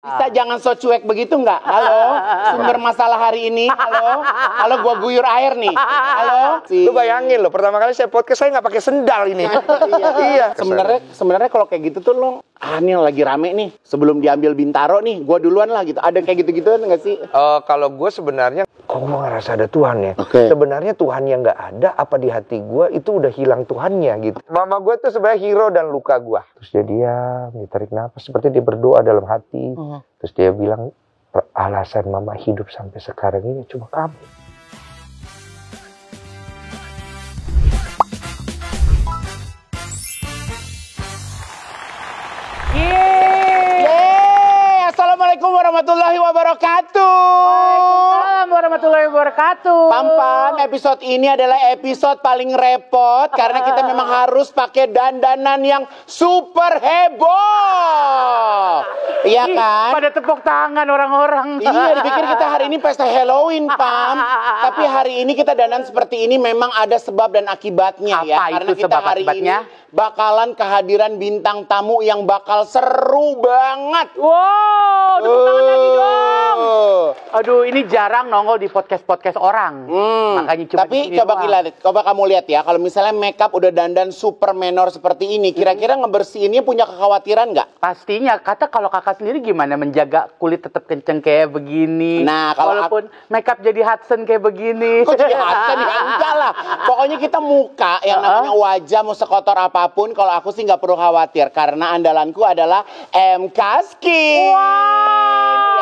Bisa jangan so cuek begitu nggak? Halo, sumber masalah hari ini. Halo, gua guyur air nih. Halo. Lu bayangin loh, pertama kali saya podcast saya nggak pakai sendal ini. Iya. Sebenarnya kalau kayak gitu tuh lo, nih lagi rame nih. Sebelum diambil Bintaro nih, gua duluan lah gitu. Ada kayak gitu-gituan nggak sih? Kalau gue sebenarnya, kok gue ngerasa ada Tuhan ya. Oke. Sebenarnya Tuhan yang nggak ada, apa di hati gue itu udah hilang Tuhannya gitu. Mama gue tuh sebenarnya hero dan luka gue. Terus dia diam, dia tarik nafas, seperti dia berdoa dalam hati. Terus dia bilang, alasan mama hidup sampai sekarang ini cuma kamu. Assalamualaikum warahmatullahi wabarakatuh. Waalaikumsalam warahmatullahi wabarakatuh. Pam, episode ini adalah episode paling repot karena kita memang harus pakai dandanan yang super heboh. Iya kan? Pada tepuk tangan orang-orang. Iya, dipikir kita hari ini pesta Halloween, Pam. Tapi hari ini kita dandan seperti ini memang ada sebab dan akibatnya. Apa ya. itu Karena kita sebab hari akibatnya? ini bakalan kehadiran bintang tamu yang bakal seru banget. Wow, tepuk tangan lagi dong. Aduh, ini jarang nongol di podcast-podcast orang. Makanya cuma Tapi coba kamu lihat ya, kalau misalnya makeup udah dandan super menor seperti ini, kira-kira ngebersihinnya punya kekhawatiran nggak? pastinya. Kalau kakak sendiri gimana menjaga kulit tetap kenceng kayak begini? Nah, kalau walaupun makeup jadi Hudson kayak begini. Kok jadi Hudson ya? Enggak lah. Pokoknya kita muka yang namanya wajah mau sekotor apapun, kalau aku sih nggak perlu khawatir karena andalanku adalah MK Skin.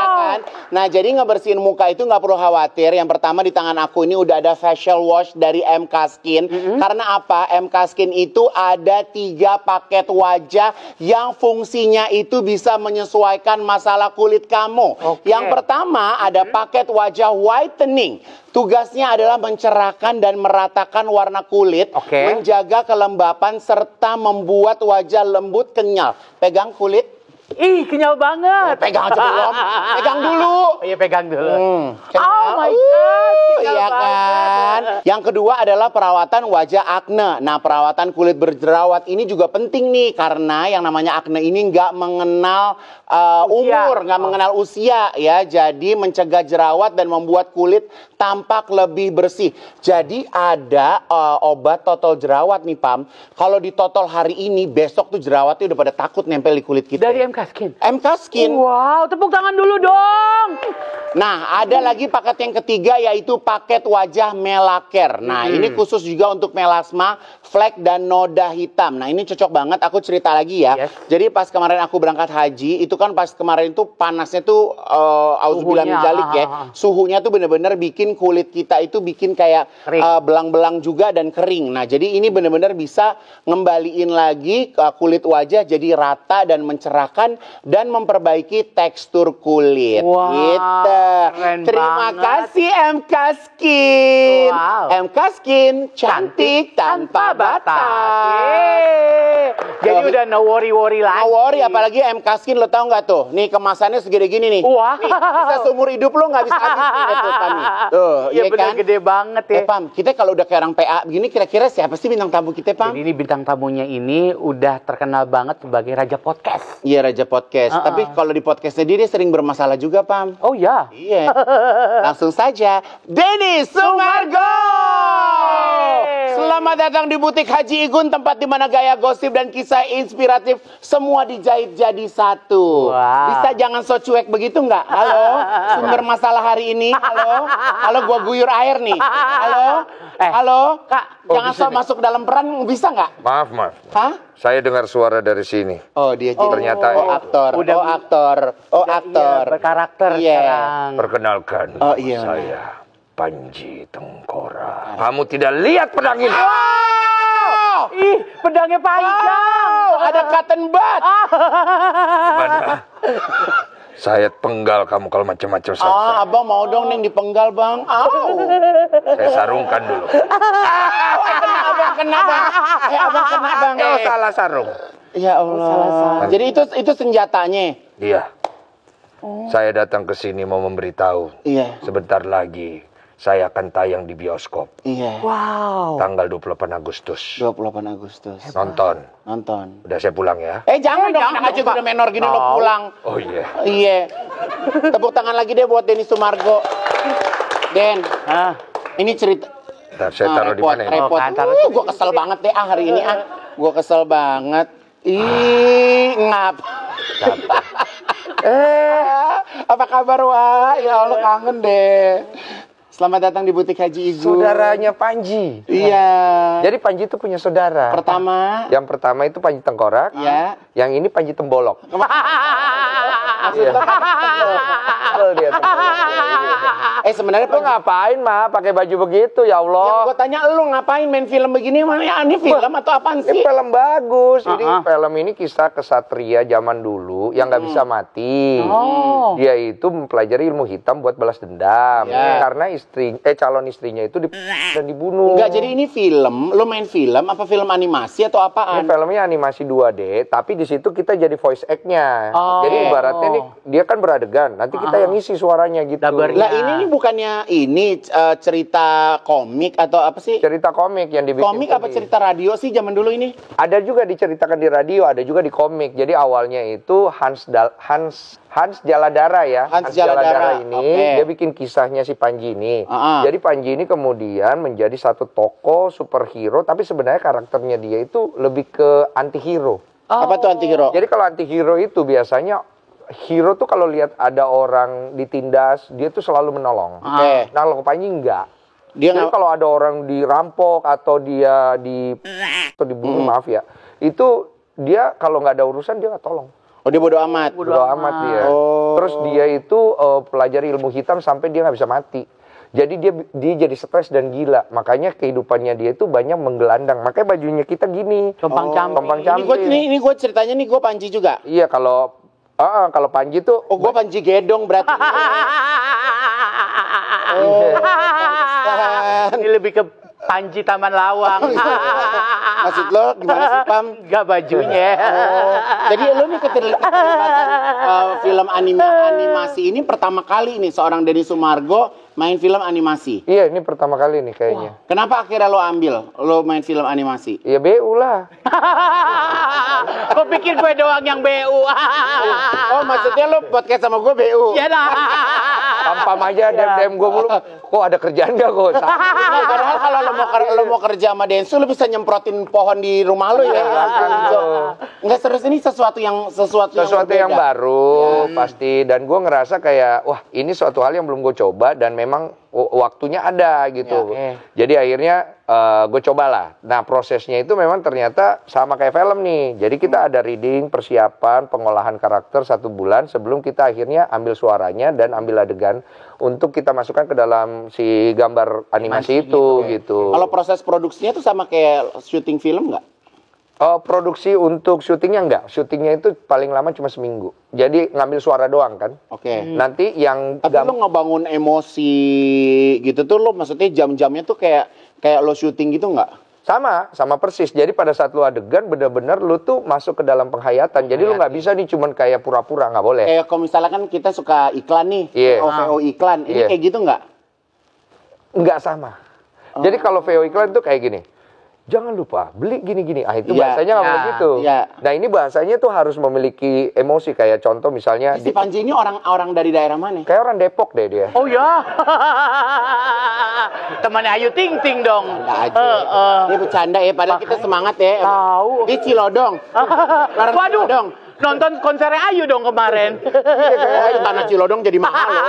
Ya kan? Nah, jadi ngebersihin muka itu nggak perlu khawatir. Yang pertama di tangan aku ini udah ada facial wash dari MK Skin. Karena apa? MK Skin itu ada 3 paket wajah yang fungsinya itu bisa menyesuaikan masalah kulit kamu. Yang pertama ada paket wajah whitening. Tugasnya adalah mencerahkan dan meratakan warna kulit, menjaga kelembapan serta membuat wajah lembut kenyal. Pegang kulit. Ih, kenyal banget. Pegang aja belum. Pegang dulu. Iya, pegang dulu. Oh my God, kenyal iya banget. kan. Yang kedua adalah perawatan wajah akne. Nah, perawatan kulit berjerawat ini juga penting nih karena yang namanya akne ini nggak mengenal umur, nggak mengenal usia ya. Jadi mencegah jerawat dan membuat kulit tampak lebih bersih. Jadi ada obat totol jerawat nih, Pam. Kalau ditotol hari ini, besok tuh jerawatnya udah pada takut nempel di kulit kita. Dari MK Skin. MK Skin. Wow, tepuk tangan dulu dong. Nah, ada lagi paket yang ketiga yaitu paket wajah Melacare. Nah, ini khusus juga untuk melasma, flek, dan noda hitam. Nah, ini cocok banget. Aku cerita lagi ya. Jadi pas kemarin aku berangkat haji, itu kan pas kemarin tuh panasnya tuh auzubillah min dzalik ya. Suhunya tuh bener-bener bikin kulit kita itu bikin kayak belang-belang juga dan kering. Nah, jadi ini bener-bener bisa ngembaliin lagi kulit wajah jadi rata dan mencerahkan dan memperbaiki tekstur kulit. Wow, Gitu. Terima kasih MK Skin. MK Skin cantik tanpa batas. Jadi udah no worry lagi. No worry, apalagi MK Skin lo tau nggak tuh? Nih kemasannya segede gini nih. Wah. Nih, bisa seumur hidup lo nggak bisa habis nih tuh, Pam. Tuh, iya ya bener kan? gede banget ya. Pam, kita kalau udah kayak orang PA begini kira-kira siapa sih bintang tamu kita, Pam? Jadi ini bintang tamunya ini udah terkenal banget sebagai Raja Podcast. Iya, Raja Podcast. Tapi kalau di podcastnya dia sering bermasalah juga, Pam. Oh ya. Iya. Langsung saja, Denny Sumargo. Selamat datang di Butik Haji Igun, tempat di mana gaya gosip dan kisah inspiratif semua dijahit jadi satu. Bisa jangan so cuek begitu nggak? Halo, sumber masalah hari ini. Halo, gua guyur air nih. Halo, Kak, jangan so masuk dalam peran, bisa nggak? Maaf. Hah? Saya dengar suara dari sini. Oh, dia ternyata aktor. Aktor. Berkarakter sekarang. Perkenalkan, saya Panji Tengkorak. Kamu tidak lihat pedang ini? Ih, pedangnya panjang. Ada cotton bud. Gimana? Saya penggal kamu kalau macam-macam sama. Abang mau dong Neng dipenggal, Bang. Saya sarungkan dulu. Abang kena, Bang. Oh, salah sarung. Ya Allah. Jadi itu senjatanya. Iya. Saya datang ke sini mau memberitahu. Iya. Sebentar lagi saya akan tayang di bioskop. Iya. Wow. Tanggal 28 Agustus. 28 Agustus. Nonton. Nonton. Udah saya pulang ya. Jangan dong, anak kecil udah menor gini lo pulang. Oh iya. Iya. Tepuk tangan lagi deh buat Denny Sumargo. Den, ini cerita. Ntar saya taruh di mana ya? Repot. Gue kesel banget deh hari ini Gue kesel banget. Ngap. Apa kabar Wak? Ya Allah kangen deh. Selamat datang di Butik Haji Igu. Saudaranya Panji. Iya. Jadi Panji itu punya saudara. Pertama. Yang pertama itu Panji Tengkorak. Iya. Yang ini Panji Tembolok. Iya. Dia Sebenarnya lu ngapain mah pakai baju begitu ya Allah? Yang gue tanya lu ngapain main film begini? Mana ini film atau apaan sih? Ini film bagus. Ini film ini kisah kesatria zaman dulu yang nggak bisa mati. Dia itu mempelajari ilmu hitam buat balas dendam. Karena calon istrinya itu dan dibunuh. Enggak, jadi ini film. Lu main film apa film animasi atau apaan? Ini filmnya animasi 2D, tapi di situ kita jadi voice act-nya. Jadi ibaratnya nih dia kan beradegan, nanti kita yang ngisi suaranya gitu. Lah ini bukannya ini cerita komik atau apa sih? Cerita komik yang dibikin. Komik apa cerita radio sih zaman dulu ini? Ada juga diceritakan di radio, ada juga di komik. Jadi awalnya itu Hans Jaladara ya. Hans Jaladara ini dia bikin kisahnya si Panji ini. Jadi Panji ini kemudian menjadi satu tokoh superhero, tapi sebenarnya karakternya dia itu lebih ke antihero. Apa tuh antihero? Jadi kalau antihero itu biasanya hero tuh kalau lihat ada orang ditindas, dia tuh selalu menolong. Nah, kalau Panji enggak. Jadi kalau ada orang dirampok atau dia dibunuh, maaf ya, itu dia kalau nggak ada urusan dia nggak tolong. Oh, dia bodo amat. Bodo amat dia. Terus dia itu pelajari ilmu hitam sampai dia nggak bisa mati. Jadi dia jadi stres dan gila. Makanya kehidupannya dia itu banyak menggelandang. Makanya bajunya kita gini. Compang camping. Ini gue ceritanya nih gue Panji juga. Iya, kalau Panji tuh... Oh, gue Panji Gedong berarti. Ini lebih ke Panji Taman Lawang. Maksud lo gimana sih, Pam? Gak bajunya. Jadi lo nih keterlibatan film animasi ini pertama kali nih seorang Denny Sumargo main film animasi. Iya, ini pertama kali nih kayaknya. Kenapa akhirnya lo ambil? Lo main film animasi? Ya BU lah. Kok pikir gue doang yang BU? Oh, maksudnya lo podcast sama gue BU? Iya dah. Tampam aja DM gue mulu. Kok ada kerjaan gak kok? Nah, padahal kalau lo mau kerja sama Densu, lo bisa nyemprotin pohon di rumah lo ya. Enggak, serius, ini sesuatu yang yang baru pasti. Dan gue ngerasa kayak wah ini suatu hal yang belum gue coba dan memang waktunya ada gitu. Jadi akhirnya gue cobalah. Nah prosesnya itu memang ternyata sama kayak film nih. Jadi kita ada reading, persiapan, pengolahan karakter 1 bulan sebelum kita akhirnya ambil suaranya dan ambil adegan untuk kita masukkan ke dalam si gambar animasi itu gitu. Kalau proses produksinya tuh sama kayak syuting film nggak? Produksi untuk syutingnya enggak. Syutingnya itu paling lama cuma seminggu. Jadi ngambil suara doang kan. Nanti yang... Tapi lo ngebangun emosi gitu tuh lo maksudnya jam-jamnya tuh kayak lo syuting gitu nggak? Sama persis. Jadi pada saat lu adegan benar-benar lu tuh masuk ke dalam penghayatan. Jadi lu nggak bisa nih cuman kayak pura-pura, nggak boleh. Kayak kalau misalnya kan kita suka iklan nih, VO iklan. Ini kayak gitu nggak? Nggak sama. Jadi kalau VO iklan tuh kayak gini. Jangan lupa beli gini-gini. Itu bahasanya nggak boleh gitu. Nah ini bahasanya tuh harus memiliki emosi. Kayak contoh misalnya. Si Panji ini orang dari daerah mana? Kayak orang Depok deh dia. Oh ya. Temannya Ayu Ting Ting dong. Dia bercanda ya. Padahal kita semangat ya. Tahu. Di Cilodong. Waduh. Nonton konsernya Ayu dong kemarin. Tanah Cilodong jadi mahal loh.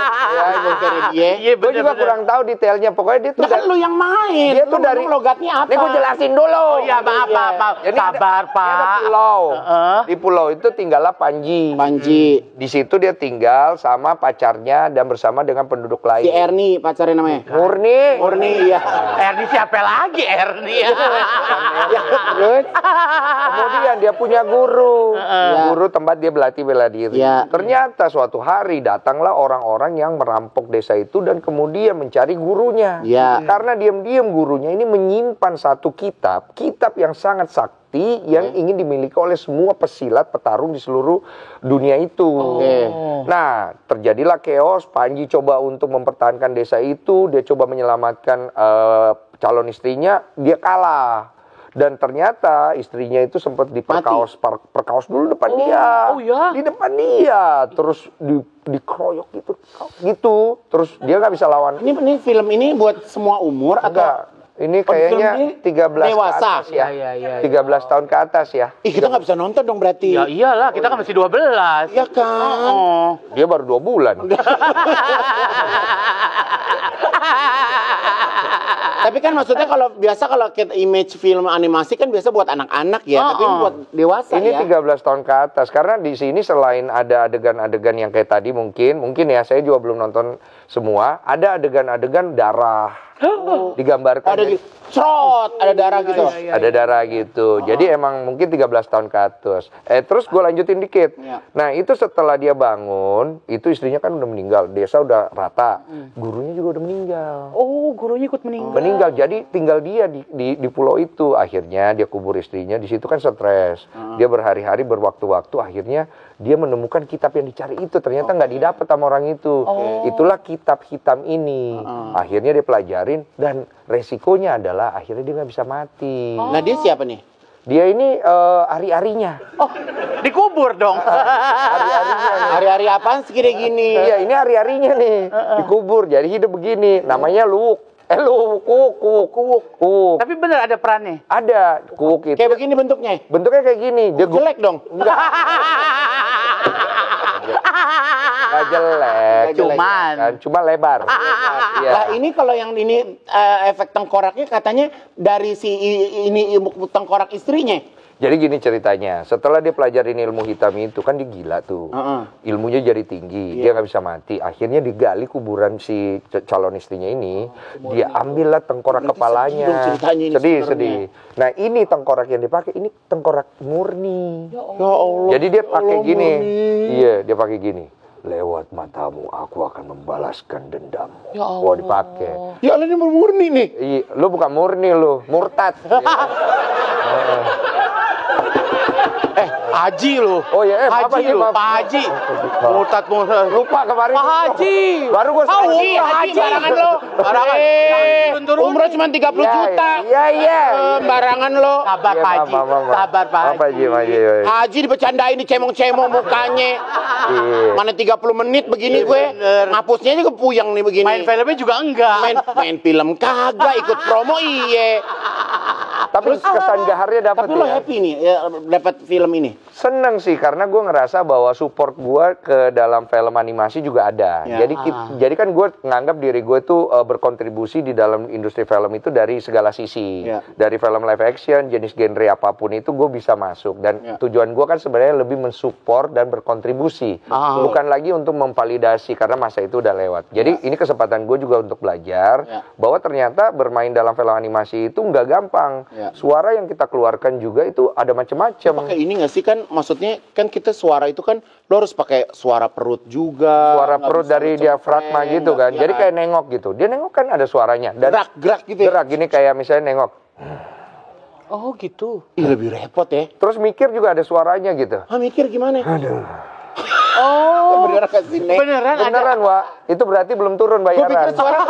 Konsernya dia. Iya, gue juga kurang tahu detailnya. Pokoknya dia tuh kan lu yang main. Dia tuh dari logatnya apa? Ini gue jelasin dulu. Oh iya, maaf. Sabar, Pak. Ada pulau. Di pulau itu tinggallah Panji. Di situ dia tinggal sama pacarnya dan bersama dengan penduduk lain. Si Erni pacarnya namanya. Murni, iya. Erni siapa lagi Erni? Terus kemudian dia punya guru. Guru tempat dia berlatih bela diri. Ternyata suatu hari datanglah orang-orang yang merampok desa itu dan kemudian mencari gurunya. Karena diam-diam gurunya ini menyimpan satu kitab yang sangat sakti sakti yang ingin dimiliki oleh semua pesilat petarung di seluruh dunia itu. Nah, terjadilah chaos. Panji coba untuk mempertahankan desa itu, dia coba menyelamatkan calon istrinya, dia kalah. Dan ternyata istrinya itu sempat diperkaos dulu depan dia. Oh ya? Di depan dia, terus dikeroyok gitu. Terus dia nggak bisa lawan. Ini film ini buat semua umur atau? Enggak. Ini kayaknya 13 dewasa. ke atas ya. Iya. 13 tahun ke atas ya. Ih, kita nggak bisa nonton dong berarti. Ya iyalah, kita kan masih 12. Iya kan? Dia baru 2 bulan. Tapi kan maksudnya kalau kita image film animasi kan biasa buat anak-anak ya, tapi ini buat dewasa Ini ya. 13 tahun ke atas. Karena di sini selain ada adegan-adegan yang kayak tadi mungkin ya saya juga belum nonton semua, ada adegan-adegan darah. Digambarkan Ada cerot, ada darah gitu. ada darah gitu. Jadi emang mungkin 13 tahun ke atas. Terus gue lanjutin dikit. Iya. Nah, itu setelah dia bangun, itu istrinya kan udah meninggal. Desa udah rata. Gurunya juga udah meninggal. Oh, gurunya ikut meninggal. Meninggal. Jadi tinggal dia di pulau itu. Akhirnya dia kubur istrinya. Di situ kan stres. Dia berhari-hari berwaktu-waktu. Akhirnya dia menemukan kitab yang dicari itu. Ternyata nggak didapat sama orang itu. Itulah kitab hitam ini. Akhirnya dia pelajarin dan resikonya adalah akhirnya dia nggak bisa mati. Nah, dia siapa nih? Dia ini ari-arinya. Oh, dikubur dong. Ari-arinya nih. Hari-hari apaan sih kayak gini? Iya, ini ari-arinya nih. Dikubur. Jadi hidup begini. Namanya Luwuk. Kuwuk. Tapi bener ada perannya. Ada Kuwuk itu. Kayak begini bentuknya. Bentuknya kayak gini. Dia Jelek dong. Nggak jelek. Cuman. Kan, cuma lebar. Iya. Lah ini kalau yang ini efek tengkoraknya katanya dari si ini ilmu tengkorak istrinya. Jadi gini ceritanya, setelah dia pelajarin ilmu hitam itu kan dia gila tuh, ilmunya jadi tinggi, dia nggak bisa mati. Akhirnya digali kuburan si calon istrinya ini, dia ambillah tengkorak kepalanya. Sedih. Nah ini tengkorak yang dipakai, ini tengkorak murni. Ya Allah. Jadi dia pakai gini, iya dia pakai gini. Lewat matamu aku akan membalaskan dendammu. Ya Allah. Wah dipakai. Ya Allah, ini murni nih. Iya, lu bukan murni lu, murtad. Haji loh. Oh ya, Haji loh, Pak Haji. Murtad. Lupa kemarin. Pak Haji. Baru gue Haji barangan lo. Barangan. Umroh cuma 30 juta. Iya. Barangan lo. Sabar Pak Haji. Sabar Pak Haji. Haji dibecandain, dicemong-cemong mukanya. Iya. Mana 30 menit begini gue. Ngapusnya juga puyeng nih begini. Main filmnya juga enggak. Main film kagak, ikut promo iye. Tapi kesan gaharnya dapat Tapi lo ya. happy nih ya, dapat film ini. Seneng sih karena gue ngerasa bahwa support gue ke dalam film animasi juga ada. Ya. Jadi kan gue nganggap diri gue tuh berkontribusi di dalam industri film itu dari segala sisi. Ya. Dari film live action, jenis genre apapun itu gue bisa masuk. Dan tujuan gue kan sebenarnya lebih mensupport dan berkontribusi. Bukan lagi untuk memvalidasi karena masa itu udah lewat. Jadi ini kesempatan gue juga untuk belajar bahwa ternyata bermain dalam film animasi itu nggak gampang. Suara yang kita keluarkan juga itu ada macam-macam. Pakai ini nggak sih, kan maksudnya kan kita suara itu kan lo harus pakai suara perut juga. Suara perut dari diafragma gitu kan. Jadi kayak nengok gitu. Dia nengok kan ada suaranya. Dan gerak gitu ya. Gerak gini kayak misalnya nengok. Oh gitu. Ih, lebih repot ya. Terus mikir juga ada suaranya gitu. Mikir gimana? Oh. Beneran kasih nek. Beneran, Wak. Itu berarti belum turun Gue pikir bayaran. suara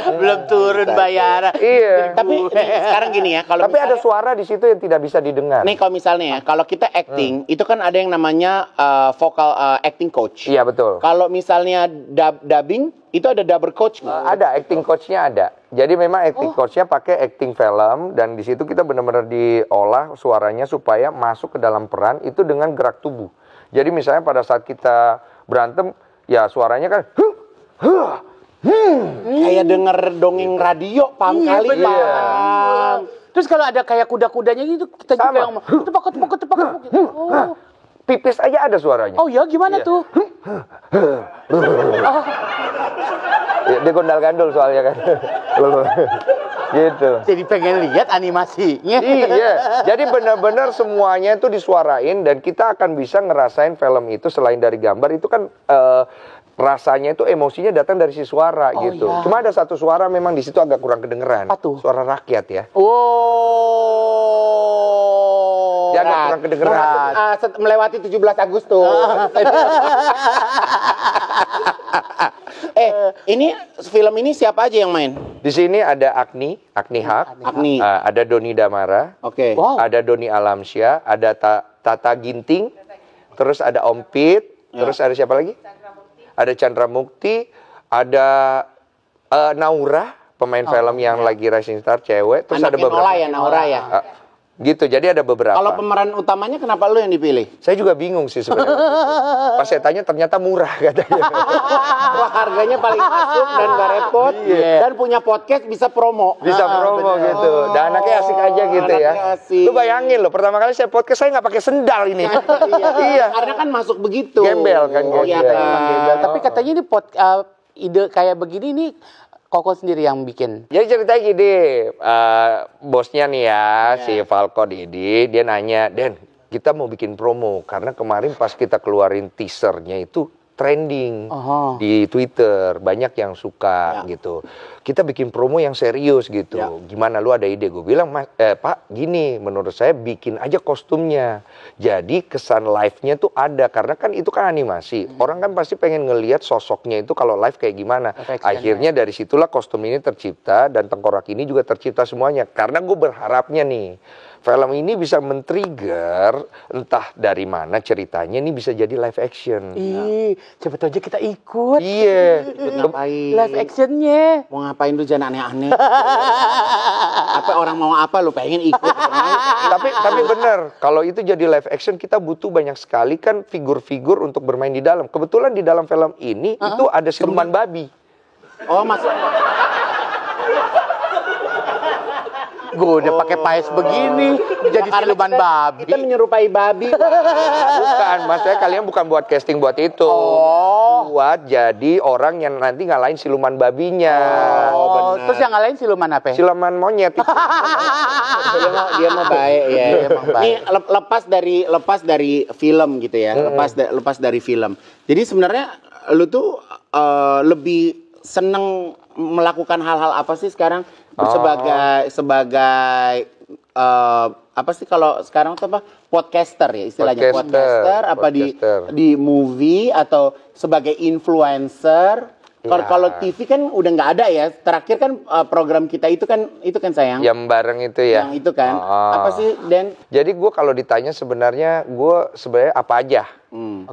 belum turun bayaran. Iya. Tapi sekarang gini ya, kalau Tapi ada suara di situ yang tidak bisa didengar. nih kalau misalnya ya, kalau kita acting itu kan ada yang namanya vocal acting coach. Iya, betul. Kalau misalnya dubbing itu ada dubber coach nggak? Ada acting coach-nya ada. Jadi memang acting coach-nya pakai acting film dan di situ kita benar-benar diolah suaranya supaya masuk ke dalam peran itu dengan gerak tubuh. Jadi misalnya pada saat kita berantem ya suaranya kan Kayak denger dongeng radio pam kali pam. Terus kalau ada kayak kuda-kudanya gitu kita juga yang tepak gitu. Oh. Pipis aja ada suaranya. Oh ya, gimana tuh? Ya, dia gondal-gandul soalnya kan. Gitu. Jadi pengen lihat animasinya. Iya, jadi benar-benar semuanya itu disuarain dan kita akan bisa ngerasain film itu selain dari gambar itu kan rasanya itu emosinya datang dari si suara gitu. Iya. Cuma ada satu suara memang di situ agak kurang kedengeran. Apa tuh? Suara rakyat ya. Oh. agak kurang kedengeran. Melewati 17 Agustus. Ini film ini siapa aja yang main? Di sini ada Agni Haq, Agni. ada Doni Damara, Oke. Wow. ada Doni Alamsyah, ada Tata Ginting, terus ada Om Pit, terus ada siapa lagi? Ada Chandra Mukti, ada Naura, pemain film yang lagi rising star cewek, terus ada Anaknya beberapa. Naura ya. Gitu, jadi ada beberapa. Kalau pemeran utamanya kenapa lu yang dipilih? Saya juga bingung sih sebenarnya. Pas saya tanya ternyata murah katanya. Wah, harganya paling masuk dan gak repot. Dan punya podcast bisa promo. Bisa promo gitu. Dan anaknya asik aja gitu ya. Anaknya asik. Lu bayangin loh, pertama kali saya podcast saya nggak pakai sendal ini. Iya. Karena kan masuk begitu. Gembel kan, Iya gembel. kan. Tapi katanya ini ide kayak begini nih Koko sendiri yang bikin. Jadi ceritanya gini, bosnya nih ya, si Falco Didi, dia nanya, Den, kita mau bikin promo. Karena kemarin pas kita keluarin teasernya itu trending di Twitter, banyak yang suka gitu. Kita bikin promo yang serius gitu. Gimana, lu ada ide? Gue bilang, Pak, gini, menurut saya bikin aja kostumnya. Jadi kesan live-nya tuh ada, karena kan itu kan animasi. Orang kan pasti pengen ngelihat sosoknya itu kalau live kayak gimana. Akhirnya dari situlah kostum ini tercipta dan tengkorak ini juga tercipta semuanya. Karena gue berharapnya nih, film ini bisa men-trigger entah dari mana ceritanya ini bisa jadi live action. Ih, siapa tahu aja kita ikut. Iya. Ikut ngapain? Live actionnya. Mau ngapain lu, jangan aneh-aneh. Apa orang mau apa lu pengen ikut? tapi bener, kalau itu jadi live action kita butuh banyak sekali kan figur-figur untuk bermain di dalam. Kebetulan di dalam film ini itu ada siluman babi. Oh, masuk. Gue udah pakai paes begini, jadi siluman babi. Kita menyerupai babi. Bukan, maksudnya kalian bukan buat casting buat itu. Buat jadi orang yang nanti ngalahin siluman babinya. Oh, terus yang ngalahin siluman apa? Siluman monyet. Dia mau baik ya. Emang baik. Ini lepas dari film gitu ya. Lepas dari film. Jadi sebenarnya lu tuh lebih seneng melakukan hal-hal apa sih sekarang? Sebagai apa sih kalau sekarang tuh apa? Podcaster ya istilahnya. Podcaster apa di movie atau sebagai influencer? Kalau TV kan udah nggak ada ya. Terakhir kan program kita itu kan sayang. Yang bareng itu ya. Yang itu kan. Apa sih, Den? Jadi gue kalau ditanya sebenarnya gue sebenarnya apa aja.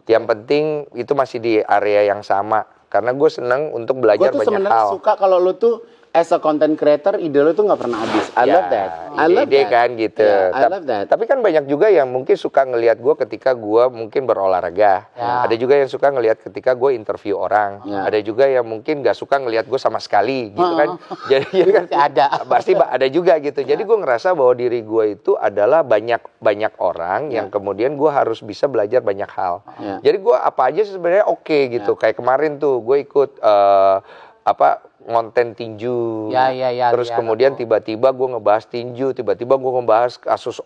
Yang penting itu masih di area yang sama. Karena gue seneng untuk belajar Gue tuh banyak sebenarnya hal. suka kalau lu tuh as a content creator, ide lu tuh nggak pernah habis. I love that. I love Ide that. kan gitu. Yeah, I love that. Tapi kan banyak juga yang mungkin suka ngelihat gue ketika gue mungkin berolahraga. Ada juga yang suka ngelihat ketika gue interview orang. Ada juga yang mungkin nggak suka ngelihat gue sama sekali gitu kan. Jadi ya kan Ada. pasti ada juga gitu. Jadi gue ngerasa bahwa diri gue itu adalah banyak orang yang kemudian gue harus bisa belajar banyak hal. Jadi gue apa aja sebenarnya oke gitu. Kayak kemarin tuh gue ikut ngonten tinju. Terus kemudian tiba-tiba gue ngebahas tinju, tiba-tiba gue ngebahas kasus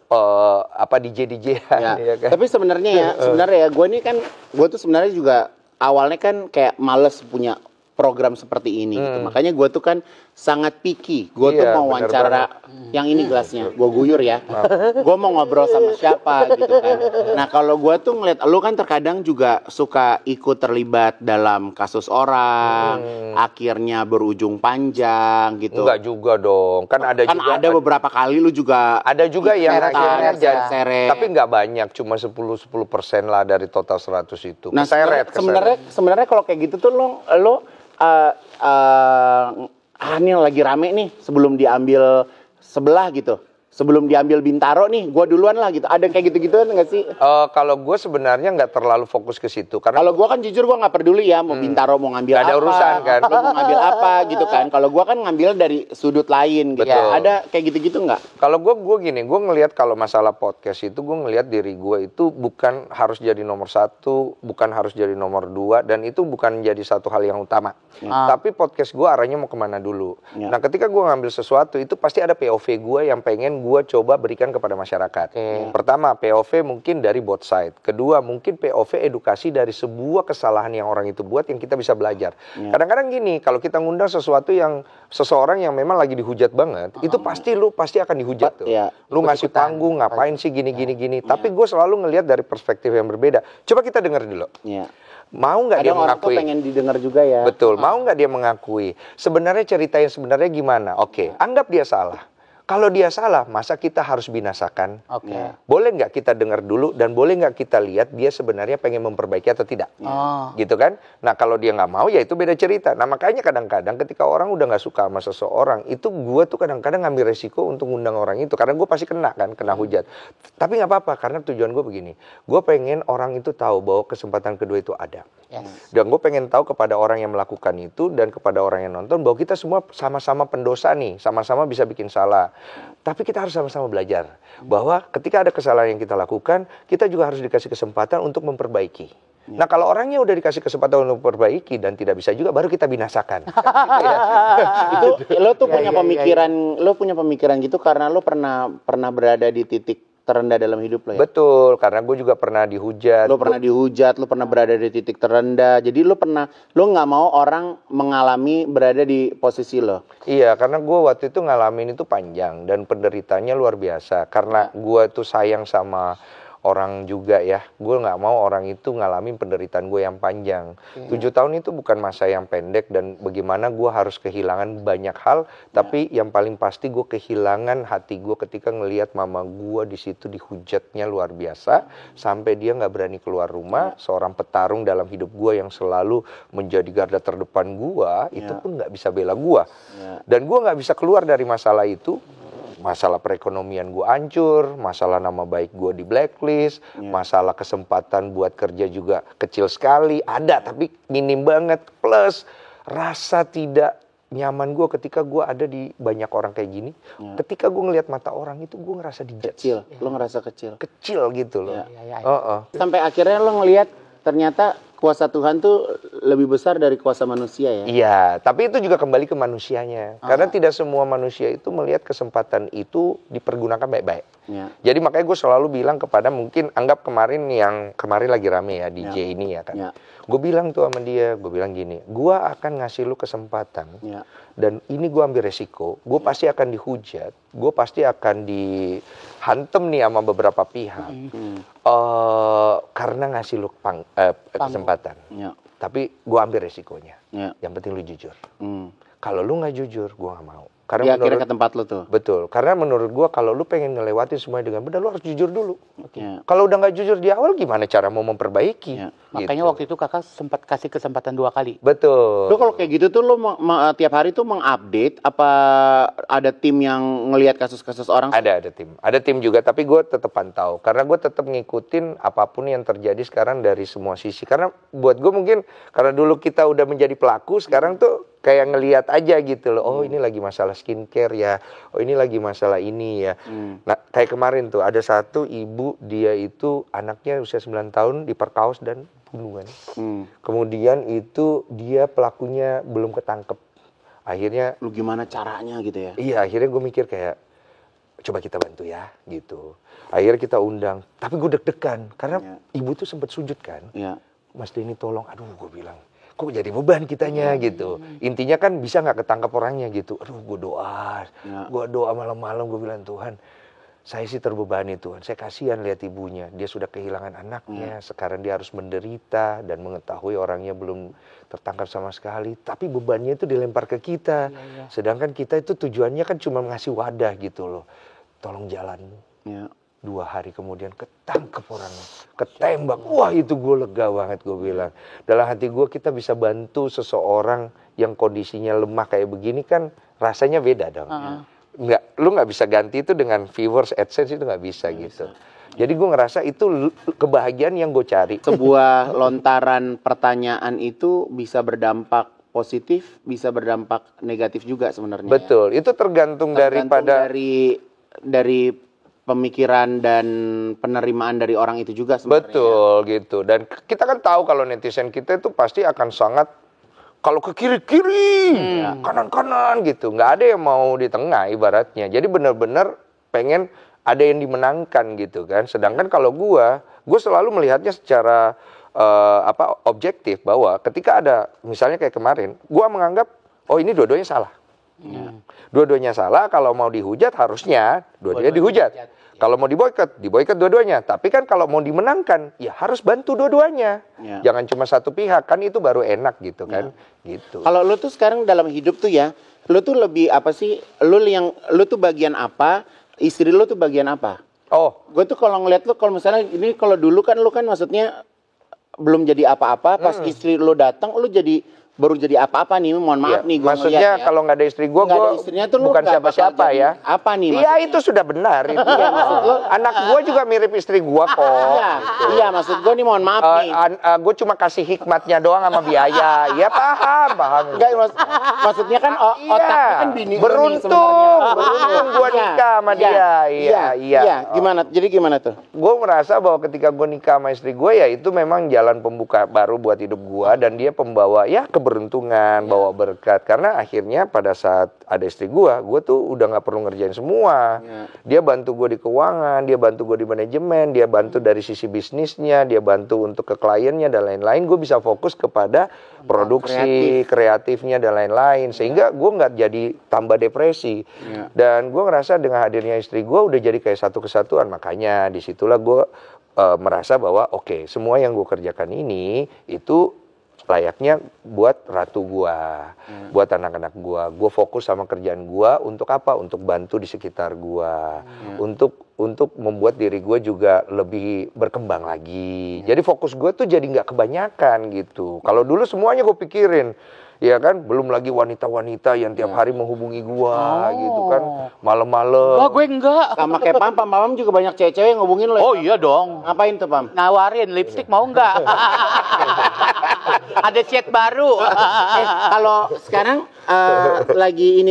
DJ. Ya. Tapi sebenarnya gue tuh sebenarnya juga awalnya kan kayak males punya program seperti ini gitu. Makanya gue tuh kan sangat picky. Gue tuh mau wawancara yang ini gelasnya. Gue guyur ya. Gue mau ngobrol sama siapa gitu kan. Nah, kalau gue tuh ngeliat lu kan terkadang juga suka ikut terlibat dalam kasus orang, akhirnya berujung panjang gitu. Enggak juga dong. Kan ada beberapa kali lu juga ada juga yang akhirnya seret. tapi nggak banyak, cuma 10% lah dari total 100 itu. Nah, Keseret. sebenarnya kalau kayak gitu tuh lo ini lagi rame nih sebelum diambil sebelah gitu. Sebelum diambil Bintaro nih, gue duluan lah gitu. Ada kayak gitu-gitu nggak sih? Kalau gue sebenarnya nggak terlalu fokus ke situ. Karena kalau gue kan jujur gue nggak peduli ya mau Bintaro mau ngambil gak ada apa, urusan kan. lo mau ngambil apa gitu kan. Kalau gue kan ngambil dari sudut lain gitu. Betul. Ada kayak gitu-gitu nggak? Kalau gue gini, gue ngelihat kalau masalah podcast itu gue ngelihat diri gue itu bukan harus jadi nomor 1, bukan harus jadi nomor 2, dan itu bukan jadi satu hal yang utama. Tapi podcast gue arahnya mau kemana dulu. Nah, ketika gue ngambil sesuatu itu pasti ada POV gue yang pengen gue coba berikan kepada masyarakat. Pertama, POV mungkin dari both side. Kedua, mungkin POV edukasi dari sebuah kesalahan yang orang itu buat yang kita bisa belajar. Kadang-kadang gini, kalau kita ngundang seseorang yang memang lagi dihujat banget, itu pasti akan dihujat tuh. Lu ngasih panggung, ngapain sih gini. Tapi gue selalu ngelihat dari perspektif yang berbeda. Coba kita dengar dulu. Mau nggak dia mengakui? Orang pengen didengar juga ya. Betul. Mau nggak dia mengakui? Sebenarnya cerita yang sebenarnya gimana? Oke, anggap dia salah. Kalau dia salah, masa kita harus binasakan? Boleh nggak kita dengar dulu dan boleh nggak kita lihat dia sebenarnya pengen memperbaiki atau tidak? Gitu kan? Nah kalau dia nggak mau ya itu beda cerita. Nah makanya kadang-kadang ketika orang udah nggak suka sama seseorang, itu gue tuh kadang-kadang ngambil resiko untuk ngundang orang itu. Karena gue pasti kena hujat. Tapi nggak apa-apa karena tujuan gue begini. Gue pengen orang itu tahu bahwa kesempatan kedua itu ada. Dan gue pengen tahu kepada orang yang melakukan itu dan kepada orang yang nonton bahwa kita semua sama-sama pendosa nih. Sama-sama bisa bikin salah. Tapi kita harus sama-sama belajar bahwa ketika ada kesalahan yang kita lakukan, kita juga harus dikasih kesempatan untuk memperbaiki. Nah kalau orangnya udah dikasih kesempatan untuk memperbaiki dan tidak bisa juga, baru kita binasakan. Itu lo tuh punya pemikiran gitu karena lo pernah berada di titik terendah dalam hidup lo ya? Betul, karena gue juga pernah dihujat. Lo pernah dihujat, lo pernah berada di titik terendah. Jadi lo nggak mau orang mengalami berada di posisi lo. Iya, karena gue waktu itu ngalamin itu panjang dan penderitanya luar biasa. Karena gue tuh sayang sama orang juga ya, gue nggak mau orang itu ngalamin penderitaan gue yang panjang. 7 tahun itu bukan masa yang pendek dan bagaimana gue harus kehilangan banyak hal, tapi yang paling pasti gue kehilangan hati gue ketika ngelihat mama gue di situ dihujatnya luar biasa, sampai dia nggak berani keluar rumah. Seorang petarung dalam hidup gue yang selalu menjadi garda terdepan gue, itu pun nggak bisa bela gue, dan gue nggak bisa keluar dari masalah itu. Masalah perekonomian gue hancur, masalah nama baik gue di blacklist, masalah kesempatan buat kerja juga kecil sekali, ada tapi minim banget. Plus rasa tidak nyaman gue ketika gue ada di banyak orang kayak gini. Ketika gue ngelihat mata orang itu gue ngerasa dijudge. Kecil, lo ngerasa kecil. Kecil gitu loh. Sampai akhirnya lo ngelihat ternyata kuasa Tuhan tuh lebih besar dari kuasa manusia ya? Iya, tapi itu juga kembali ke manusianya. Karena tidak semua manusia itu melihat kesempatan itu dipergunakan baik-baik. Jadi makanya gue selalu bilang kepada mungkin anggap kemarin lagi rame ya DJ ini ya kan. Gue bilang tuh sama dia, gue bilang gini, gue akan ngasih lu kesempatan dan ini gue ambil resiko, gue pasti akan dihujat, gue pasti akan dihantem nih sama beberapa pihak karena ngasih lu kesempatan. Tapi gue ambil resikonya. Yang penting lu jujur. Kalau lu nggak jujur, gue nggak mau. Karena dia akhirnya ke tempat lu tuh. Betul. Karena menurut gue kalau lu pengen ngelewatin semuanya dengan benar, lu harus jujur dulu. Kalau udah nggak jujur di awal, gimana cara mau memperbaiki? Makanya waktu itu kakak sempat kasih kesempatan 2 kali. Betul. Lu kalau kayak gitu tuh lu tiap hari tuh mengupdate apa ada tim yang ngelihat kasus-kasus orang? Ada tim. Ada tim juga, tapi gue tetap pantau. Karena gue tetap ngikutin apapun yang terjadi sekarang dari semua sisi. Karena buat gue mungkin karena dulu kita udah menjadi pelaku, sekarang tuh kayak ngelihat aja gitu loh. Oh ini lagi masalah skincare ya. Oh ini lagi masalah ini ya. Nah kayak kemarin tuh ada satu ibu, dia itu anaknya usia 9 tahun diperkaos dan bunuhan. Kemudian itu dia pelakunya belum ketangkep. Akhirnya lu gimana caranya gitu ya? Iya, akhirnya gue mikir kayak coba kita bantu ya gitu. Akhirnya kita undang, tapi gue deg-degan karena ibu tuh sempat sujud kan. Mas Denny tolong, aduh gue bilang kok jadi beban kitanya gitu. Intinya kan bisa nggak ketangkap orangnya gitu. Aduh gue doa malam-malam, gue bilang Tuhan, saya sih terbebani Tuhan. Saya kasihan lihat ibunya, dia sudah kehilangan anaknya, sekarang dia harus menderita dan mengetahui orangnya belum tertangkap sama sekali. Tapi bebannya itu dilempar ke kita. Sedangkan kita itu tujuannya kan cuma ngasih wadah gitu loh. Tolong jalanmu. 2 hari kemudian ketangkep orangnya, ketembak. Wah itu gue lega banget, gue bilang. Dalam hati gue kita bisa bantu seseorang yang kondisinya lemah kayak begini kan rasanya beda dong. Lu nggak bisa ganti itu dengan viewers, AdSense itu nggak bisa gitu. Jadi gue ngerasa itu kebahagiaan yang gue cari. Sebuah lontaran pertanyaan itu bisa berdampak positif, bisa berdampak negatif juga sebenarnya. Betul, itu tergantung daripada dari pemikiran dan penerimaan dari orang itu juga sebenarnya. Betul gitu. Dan kita kan tahu kalau netizen kita itu pasti akan sangat kalau ke kiri-kiri, kanan-kanan gitu. Nggak ada yang mau di tengah ibaratnya. Jadi benar-benar pengen ada yang dimenangkan gitu kan. Sedangkan kalau gue selalu melihatnya secara objektif, bahwa ketika ada misalnya kayak kemarin, gue menganggap oh ini dua-duanya salah. Dua-duanya salah. Kalau mau dihujat harusnya dua-duanya dihujat. Kalau mau diboikot dua-duanya. Tapi kan kalau mau dimenangkan, ya harus bantu dua-duanya. Jangan cuma satu pihak, kan itu baru enak gitu kan. Gitu. Kalau lu tuh sekarang dalam hidup tuh ya, lu tuh lebih apa sih? Lu tuh bagian apa? Istri lu tuh bagian apa? Oh, Gue tuh kalau ngeliat lu, kalau misalnya ini, kalau dulu kan lu kan maksudnya belum jadi apa-apa, pas istri lu datang lu baru jadi apa-apa nih, mohon maaf nih. Maksudnya kalau nggak ada istri gue bukan siapa-siapa ya. Apa nih? Iya itu sudah benar itu. Anak gue juga mirip istri gue kok. Iya, maksud gue nih mohon maaf nih. Gue cuma kasih hikmatnya doang sama biaya. Ya paham. Enggak, maksudnya kan otaknya kan bini lu nih beruntung gue nikah sama dia. Iya. Gimana? Jadi gimana tuh? Gue merasa bahwa ketika gue nikah sama istri gue, ya itu memang jalan pembuka baru buat hidup gue, dan dia pembawa keberuntungan, bawa berkat. Karena akhirnya pada saat ada istri gue tuh udah nggak perlu ngerjain semua. Dia bantu gue di keuangan, dia bantu gue di manajemen, dia bantu dari sisi bisnisnya, dia bantu untuk ke kliennya dan lain-lain. Gue bisa fokus kepada produksi, kreatifnya dan lain-lain. Sehingga gue nggak jadi tambah depresi. Dan gue ngerasa dengan hadirnya istri gue udah jadi kayak satu kesatuan. Makanya disitulah gue merasa bahwa oke, semua yang gue kerjakan ini itu layaknya buat ratu gua, buat anak-anak gua. Gua fokus sama kerjaan gua untuk apa? Untuk bantu di sekitar gua, untuk membuat diri gua juga lebih berkembang lagi. Jadi fokus gua tuh jadi nggak kebanyakan gitu. Kalau dulu semuanya gua pikirin, ya kan, belum lagi wanita-wanita yang tiap hari menghubungi gua gitu kan, malam-malam. Wah, gue enggak. Sama kayak Pam juga banyak cewek-cewek yang ngubungin lo. Oh iya dong. Ngapain tuh, Pam? Nawarin lipstick mau enggak? Ada chat baru. Kalau sekarang lagi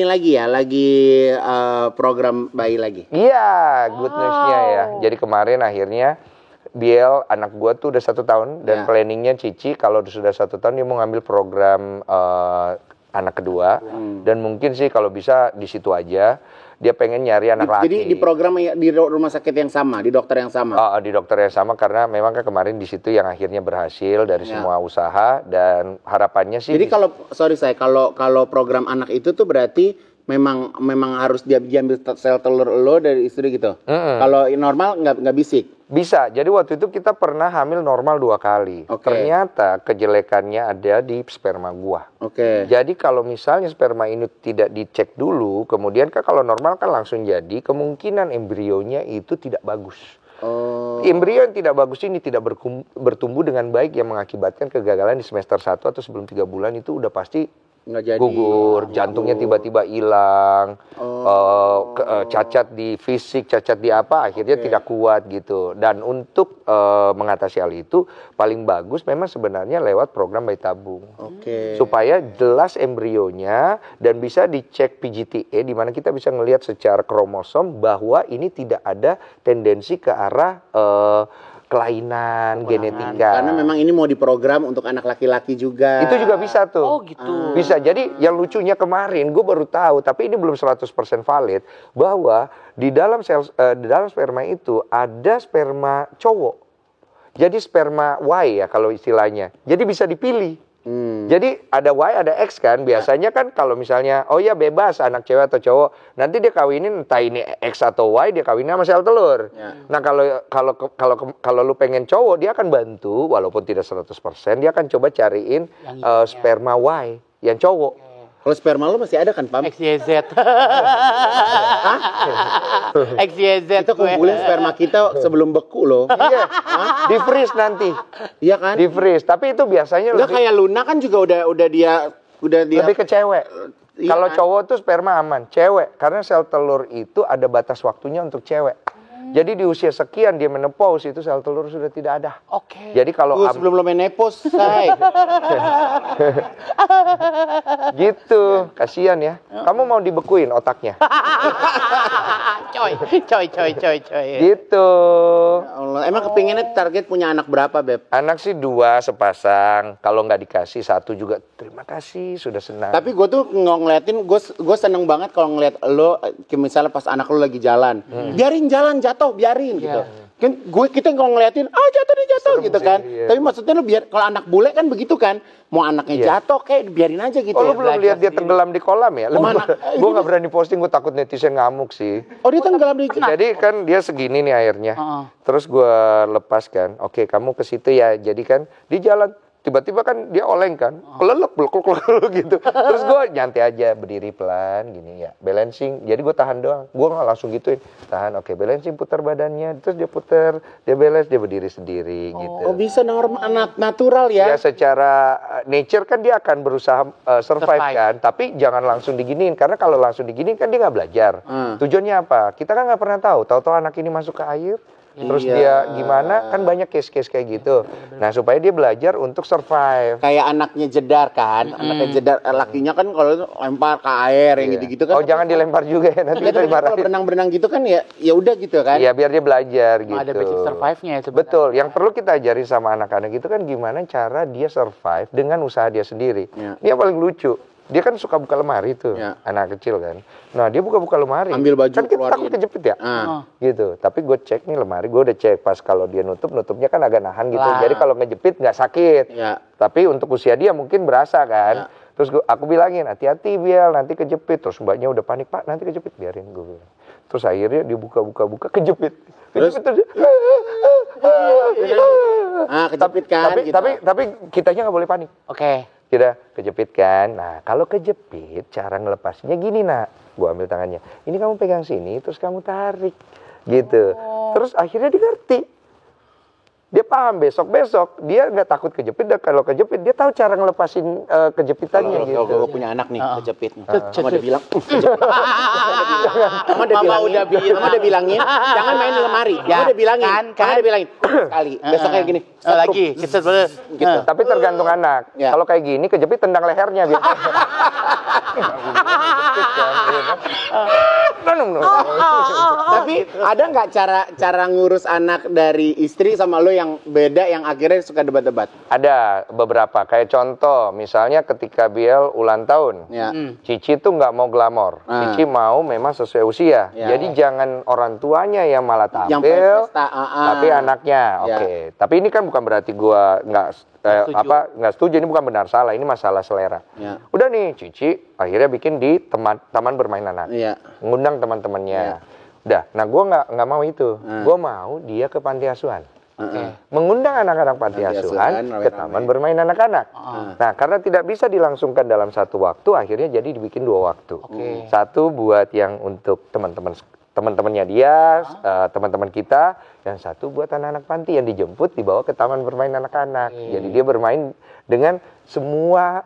program bayi lagi. Iya, good news-nya ya. Jadi kemarin akhirnya Biel, anak gue tuh udah 1 tahun, dan planningnya Cici kalau sudah 1 tahun dia mau ngambil program anak kedua, dan mungkin sih kalau bisa di situ aja. Dia pengen nyari anak laki. Jadi di program di rumah sakit yang sama, di dokter yang sama. Di dokter yang sama, karena memang kan kemarin di situ yang akhirnya berhasil dari semua usaha, dan harapannya sih. Jadi kalau program anak itu tuh berarti memang harus diambil sel telur lo dari istri gitu. Kalau normal nggak bisik. Bisa. Jadi waktu itu kita pernah hamil normal 2 kali. Ternyata kejelekannya ada di sperma gua. Jadi kalau misalnya sperma ini tidak dicek dulu, kemudian kan kalau normal kan langsung jadi, kemungkinan embrionya itu tidak bagus. Embrio yang tidak bagus ini tidak bertumbuh dengan baik, yang mengakibatkan kegagalan di semester 1 atau sebelum 3 bulan itu udah pasti nggak jadi. Gugur, jantungnya tiba-tiba hilang, cacat di fisik, cacat di apa, akhirnya tidak kuat gitu. Dan untuk mengatasi hal itu paling bagus memang sebenarnya lewat program bayi tabung, supaya jelas embrionya dan bisa dicek PGT-A, di mana kita bisa ngelihat secara kromosom bahwa ini tidak ada tendensi ke arah kelainan genetika. Karena memang ini mau diprogram untuk anak laki-laki juga. Itu juga bisa tuh. Oh gitu. Bisa. Jadi yang lucunya kemarin gue baru tahu, tapi ini belum 100% valid, bahwa di dalam sperma itu ada sperma cowok. Jadi sperma Y ya kalau istilahnya. Jadi bisa dipilih. Jadi ada Y, ada X kan. Biasanya kan kalau misalnya, oh ya bebas anak cewek atau cowok, nanti dia kawinin entah ini X atau Y, dia kawinin sama sel telur. Nah kalau lu pengen cowok, dia akan bantu walaupun tidak 100%, dia akan coba cariin sperma Y yang cowok. Kalau sperma lu masih ada kan, Pam? XYZ. XYZ. Kita kumpulin sperma kita sebelum beku loh. Iya. Di freeze nanti. Iya kan? Di freeze. Tapi itu biasanya Udah kayak Luna kan juga udah dia lebih ke cewek. Kalau cowok tuh sperma aman, cewek karena sel telur itu ada batas waktunya untuk cewek. Jadi di usia sekian dia menopause, itu sel telur sudah tidak ada. Jadi kalau sebelum lo menopause, say. Gitu, kasihan ya. Kamu mau dibekuin otaknya? Coy. Gitu. Ya Allah. Emang kepinginnya target punya anak berapa, Beb? Anak sih 2 sepasang. Kalau nggak dikasih 1 juga terima kasih, sudah senang. Tapi gue tuh ngeliatin, gue seneng banget kalau ngeliat lo, misalnya pas anak lo lagi jalan, biarin jalan jatuh, biarin gitu. Kan kita kalau ngeliatin, jatuh Serem gitu sih, kan. iya. Tapi maksudnya lo biar, kalau anak bule kan begitu kan, mau anaknya jatuh kayak biarin aja gitu. Oh, lu ya. belum lihat dia tenggelam di kolam ya? Mana? Gue nggak berani posting, gue takut netizen ngamuk sih. Oh dia tenggelam di Jadi kan dia segini nih airnya. Terus gue lepas kan. Oke, kamu ke situ ya. Jadi kan di jalan tiba-tiba kan dia oleng kan. Kelelep gitu. Terus gue nyantai aja, berdiri pelan gini ya. Balancing. Jadi gue tahan doang. Gue nggak langsung gituin. Tahan, oke, balancing, putar badannya. Terus dia putar, dia balance, dia berdiri sendiri gitu. Oh bisa normal, natural ya? Ya secara nature kan dia akan berusaha survive kan, tapi jangan langsung diginiin karena kalau langsung diginiin kan dia nggak belajar. Tujuannya apa? Kita kan nggak pernah tahu anak ini masuk ke air, terus dia gimana? Kan banyak case-case kayak gitu. Nah supaya dia belajar untuk survive. Kayak anaknya jedar kan, anaknya jedar, lakinya kan kalau lempar ke air yang gitu-gitu kan. Oh jangan dilempar juga ya, nanti Ya, kita tapi kalau dimarahin. berenang-berenang gitu kan ya udah gitu kan. Iya biar dia belajar gitu. Ada basic survive-nya ya sebenarnya. Betul, yang perlu kita ajarin sama anak-anak itu kan gimana cara dia survive dengan usaha dia sendiri. Ya. Ini yang paling lucu. Dia kan suka buka lemari tuh, anak kecil kan. Nah dia buka-buka lemari. Ambil baju, kan kita keluarin. takut kejepit ya, gitu. Tapi gue cek nih lemari, gue udah cek pas kalau dia nutupnya kan agak nahan gitu. Jadi kalau ngejepit nggak sakit. Ya. Tapi untuk usia dia mungkin berasa kan. Terus aku bilangin hati-hati Biel nanti kejepit. Terus mbaknya udah panik, Pak nanti kejepit, biarin gue bilang. Terus akhirnya dia buka kejepit. Terus? Kejepit kan. gitu. Tapi kitanya nggak boleh panik. Oke. Kita kejepit kan. Nah, kalau kejepit cara ngelepasnya gini, Nak. Gua ambil tangannya. Ini kamu pegang sini terus kamu tarik. Gitu. Terus akhirnya dia ngerti. Dia paham besok dia nggak takut kejepit, dan kalau kejepit dia tahu cara ngelepasin kejepitannya gitu. Kalau gue punya anak nih kejepit. Mama udah bilang, kejepit. Mama udah bilangin, jangan main di lemari. Mama udah bilangin, Mama udah bilangin sekali. Besok kayak gini. Lagi, kita Gitu. Tapi tergantung anak. Ya. Kalau kayak gini kejepit tendang lehernya biasanya. Tapi ada nggak cara ngurus anak dari istri sama lo yang beda yang akhirnya suka debat-debat? Ada beberapa. Kayak contoh, misalnya ketika Biel ulang tahun. Ya. Cici tuh nggak mau glamor. Cici mau memang sesuai usia. Ya. Jadi jangan orang tuanya yang malah Yang tampil, pesta, tapi anaknya. Ya. Oke. Tapi ini kan bukan berarti gua nggak setuju. Ini bukan benar salah. Ini masalah selera. Ya. Udah nih, Cici akhirnya bikin di taman bermain anak. Iya. Ngundang teman-temannya. Ya. Udah. Nah, gua nggak mau itu. Gua mau dia ke panti asuhan. Mengundang anak-anak panti asuhan ke taman bermain anak-anak. Nah, karena tidak bisa dilangsungkan dalam satu waktu, akhirnya jadi dibikin 2 waktu. Satu buat yang untuk teman-temannya dia, teman-teman kita, yang satu buat anak-anak panti yang dijemput dibawa ke taman bermain anak-anak. Jadi dia bermain dengan semua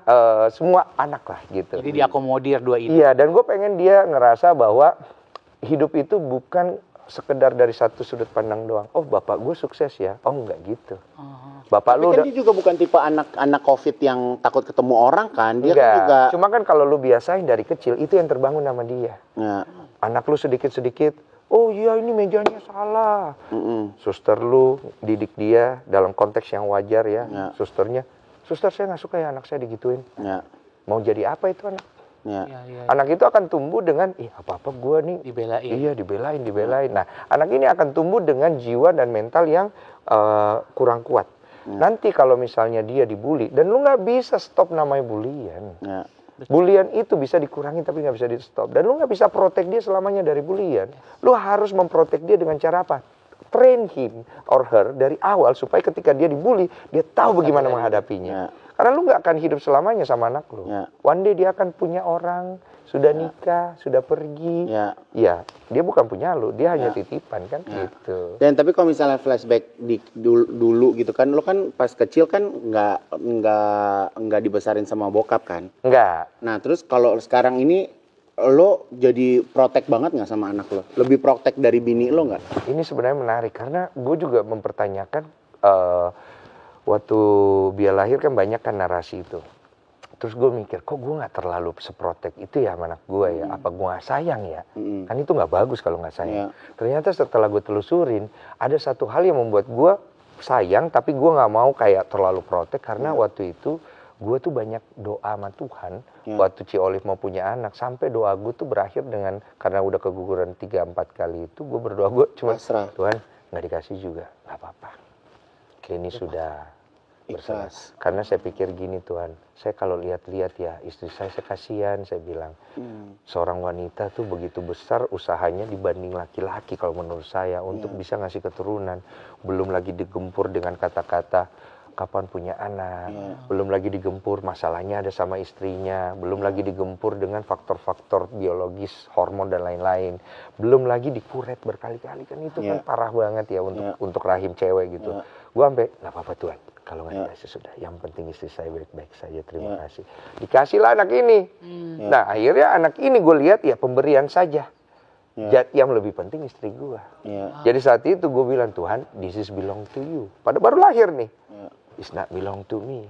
anak lah gitu. Jadi diakomodir 2 ini. Iya, dan gue pengen dia ngerasa bahwa hidup itu bukan sekedar dari satu sudut pandang doang. Oh, bapak gue sukses ya. Oh, enggak gitu. Bapak Tapi lu kan udah dia juga bukan tipe anak COVID yang takut ketemu orang kan. Dia enggak. kan juga. Cuma kan kalau lu biasain dari kecil itu yang terbangun sama dia. Ya. Anak lu sedikit-sedikit, oh iya ini mejanya salah. Suster lu didik dia dalam konteks yang wajar ya. Susternya, suster saya nggak suka ya anak saya digituin. Ya. Mau jadi apa itu anak? Ya. Anak itu akan tumbuh dengan, apa-apa gue nih. Dibelain. Iya, dibelain. Nah, anak ini akan tumbuh dengan jiwa dan mental yang kurang kuat. Nanti kalau misalnya dia dibully, dan lu nggak bisa stop namanya bulian. Ya. Bulian itu bisa dikurangi tapi nggak bisa di stop. Dan lu nggak bisa protek dia selamanya dari bulian. Lu harus memprotek dia dengan cara apa? Train him or her dari awal supaya ketika dia dibully, dia tahu bagaimana menghadapinya. Karena lu nggak akan hidup selamanya sama anak lu. One day dia akan punya orang, sudah nikah, sudah pergi. Ya, dia bukan punya lu, dia hanya titipan kan gitu. Dan tapi kalau misalnya flashback di dulu gitu kan, lo kan pas kecil kan nggak dibesarin sama bokap kan? Enggak. Nah terus kalau sekarang ini lo jadi protek banget nggak sama anak lo? Lebih protek dari bini lo nggak? Ini sebenarnya menarik karena gue juga mempertanyakan waktu dia lahir kan banyak kan narasi itu. Terus gue mikir, kok gue nggak terlalu seprotek itu ya sama anak gue ya? Apa gue nggak sayang ya? Kan itu nggak bagus kalau nggak sayang. Ternyata setelah gue telusurin, ada satu hal yang membuat gue sayang, tapi gue nggak mau kayak terlalu protek karena waktu itu gue tuh banyak doa sama Tuhan. Waktu Ci Olive mau punya anak, sampai doa gue tuh berakhir dengan, karena udah keguguran 3-4 kali itu, gue berdoa, gue cuma Tuhan nggak dikasih juga, nggak apa-apa. Ini sudah ikhlas. Karena saya pikir gini Tuhan, saya kalau lihat-lihat ya istri saya kasihan, saya bilang seorang wanita tuh begitu besar usahanya dibanding laki-laki kalau menurut saya untuk bisa ngasih keturunan, belum lagi digempur dengan kata-kata kapan punya anak, belum lagi digempur masalahnya ada sama istrinya, belum lagi digempur dengan faktor-faktor biologis, hormon dan lain-lain, belum lagi dikuret berkali-kali, kan itu kan parah banget ya untuk rahim cewek gitu. Gue sampai nggak apa-apa Tuhan, kalau nggak dikasih sudah, yang penting istri saya baik-baik saja, terima kasih. Dikasihlah anak ini. Nah akhirnya anak ini gue lihat ya pemberian saja. Yang lebih penting istri gue. Jadi saat itu gue bilang, Tuhan, this is belong to you. Baru lahir nih. It's not belong to me.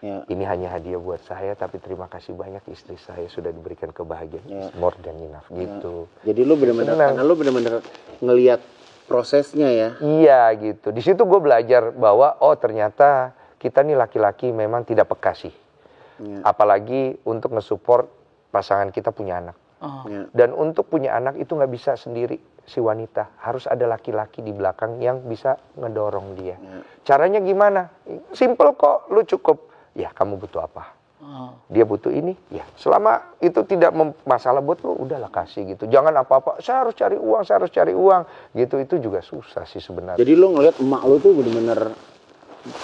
Ini hanya hadiah buat saya, tapi terima kasih banyak istri saya sudah diberikan kebahagiaan. It's more than enough gitu. Jadi lu benar-benar, karena lu benar-benar ngelihat prosesnya ya. Iya gitu. Di situ gue belajar bahwa oh ternyata kita nih laki-laki memang tidak peka sih. Apalagi untuk nge-support pasangan kita punya anak. Dan untuk punya anak itu nggak bisa sendiri si wanita, harus ada laki-laki di belakang yang bisa ngedorong dia. Caranya gimana? Simple kok, lu cukup ya kamu butuh apa? Dia butuh ini, ya selama itu tidak masalah buat lu, udahlah kasih gitu. Jangan apa-apa, saya harus cari uang gitu, itu juga susah sih sebenarnya. Jadi lu ngelihat emak lu tuh bener-bener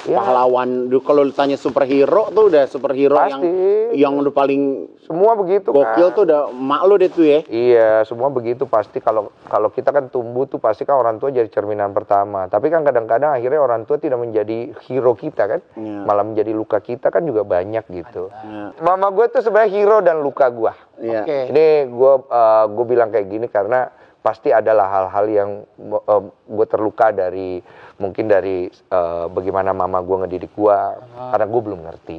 pahlawan. Kalau tanya superhero tuh udah superhero yang udah paling semua begitu gokil kan. Tuh udah emak lu deh tuh ya. Iya, semua begitu pasti. Kalau kita kan tumbuh tuh pasti kan orang tua jadi cerminan pertama. Tapi kan kadang-kadang akhirnya orang tua tidak menjadi hero kita kan, malah menjadi luka kita kan juga banyak gitu. Mama gue tuh sebenarnya hero dan luka gue. Ini gue bilang kayak gini karena pasti adalah hal-hal yang gue terluka dari bagaimana mama gue ngedidik gue, karena gue belum ngerti.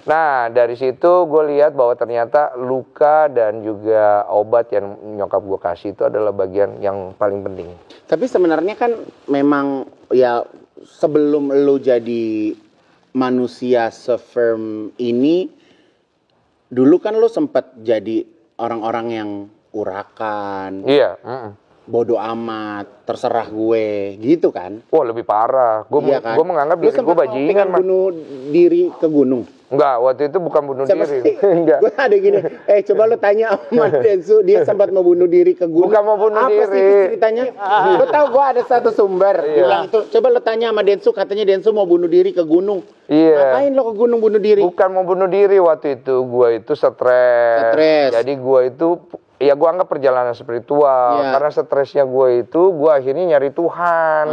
Nah dari situ gue lihat bahwa ternyata luka dan juga obat yang nyokap gue kasih itu adalah bagian yang paling penting. Tapi sebenarnya kan memang ya sebelum lu jadi manusia se-firm ini, dulu kan lu sempat jadi orang-orang yang urakan, bodoh amat, terserah gue, gitu kan? Wah lebih parah. Gue menganggap diri gue bajingan. Bunuh diri ke gunung? Enggak, waktu itu bukan bunuh diri. Enggak. Gue ada gini, coba lo tanya sama Densu, dia sempat mau bunuh diri ke gunung. Bukan mau bunuh diri. Apa sih ceritanya? Lo tahu gue ada satu sumber bilang itu. Coba lo tanya sama Densu, katanya Densu mau bunuh diri ke gunung. Ngapain lo ke gunung bunuh diri? Bukan mau bunuh diri, waktu itu gue itu stres. Jadi gue itu ya gue anggap perjalanan spiritual. Karena stresnya gue itu, gue akhirnya nyari Tuhan.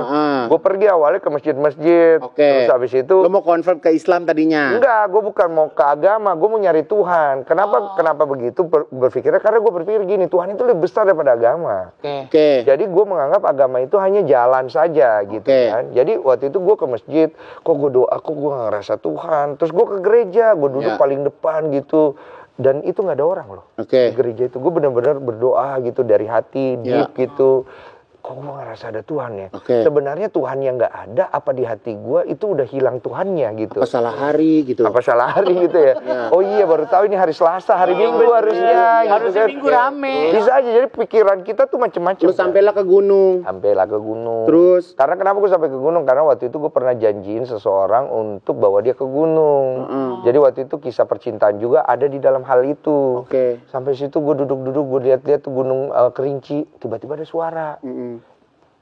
Gue pergi awalnya ke masjid-masjid. Terus habis itu lo mau convert ke Islam tadinya? Enggak, gue bukan mau ke agama, gue mau nyari Tuhan. Kenapa begitu berpikirnya? Karena gue berpikir gini, Tuhan itu lebih besar daripada agama. Jadi gue menganggap agama itu hanya jalan saja gitu kan. Jadi waktu itu gue ke masjid, kok gue doa, kok gue gak ngerasa Tuhan. Terus gue ke gereja, gue duduk paling depan gitu. Dan itu gak ada orang loh. Di gereja itu gue benar-benar berdoa gitu dari hati, deep gitu. Kok gue ngerasa ada Tuhan ya? Sebenarnya Tuhan yang gak ada, apa di hati gue itu udah hilang Tuhannya gitu. Apa salah hari gitu? Apa salah hari gitu ya? Oh iya, baru tahu ini hari Selasa, hari Minggu harusnya. Harusnya Minggu rame. Bisa aja, jadi pikiran kita tuh macam-macam. Lu sampailah ke gunung. Sampailah ke gunung. Terus? Karena kenapa gue sampai ke gunung? Karena waktu itu gue pernah janjiin seseorang untuk bawa dia ke gunung. Jadi waktu itu kisah percintaan juga ada di dalam hal itu. Sampai situ gue duduk-duduk, gue lihat-lihat tuh gunung Kerinci. Tiba-tiba ada suara.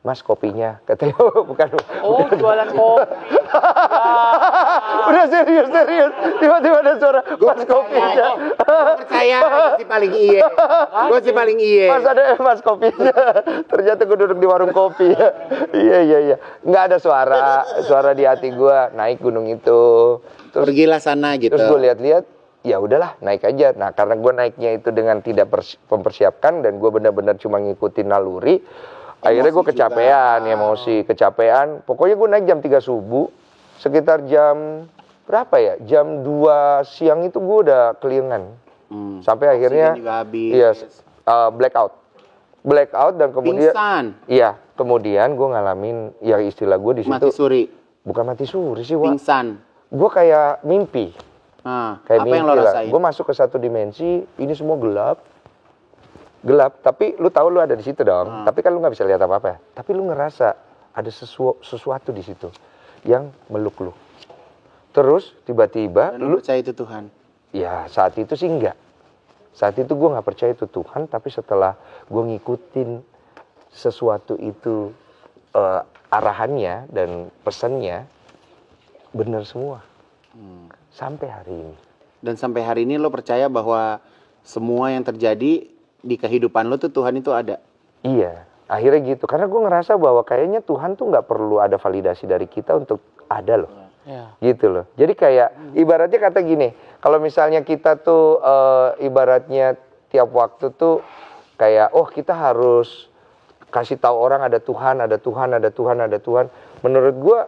Mas kopinya, katanya bukan. Jualan kopi. Udah serius. Tiba-tiba ada suara mas kopinya. Percaya, gue sih paling iye. Mas ada mas kopinya. Ternyata gue duduk di warung kopi. Iya. Nggak ada suara di hati gue. Naik gunung itu. Terus pergilah sana gitu. Terus gue lihat-lihat. Ya udahlah, naik aja. Nah, karena gue naiknya itu dengan tidak mempersiapkan dan gue benar-benar cuma ngikutin naluri. Akhirnya gue kecapean, emosi, kecapean. Pokoknya gue naik jam 3 subuh, sekitar jam berapa ya? Jam 2 siang itu gue udah keliengan. Sampai akhirnya Oksigen juga habis. iya, blackout dan kemudian Pingsan. iya, kemudian gue ngalamin ya istilah gue di situ Mati suri. bukan mati suri sih, Wak. Pingsan. Gue kayak mimpi. Apa yang lo rasain? Gue masuk ke satu dimensi, ini semua gelap, tapi lu tahu lu ada di situ dong. Tapi kan lu nggak bisa lihat apa-apa. Tapi lu ngerasa ada sesuatu di situ yang meluk lu. Terus tiba-tiba Dan lu percaya itu Tuhan? Ya saat itu sih enggak. Saat itu gue nggak percaya itu Tuhan, tapi setelah gue ngikutin sesuatu itu arahannya dan pesannya benar semua. Sampai hari ini. Dan sampai hari ini lo percaya bahwa semua yang terjadi di kehidupan lo tuh Tuhan itu ada? Iya, akhirnya gitu. Karena gue ngerasa bahwa kayaknya Tuhan tuh nggak perlu ada validasi dari kita untuk ada loh. Ya. Gitu loh. Jadi kayak ibaratnya kata gini, kalau misalnya kita tuh ibaratnya tiap waktu tuh kayak kita harus kasih tahu orang ada Tuhan, ada Tuhan, ada Tuhan, ada Tuhan. Menurut gue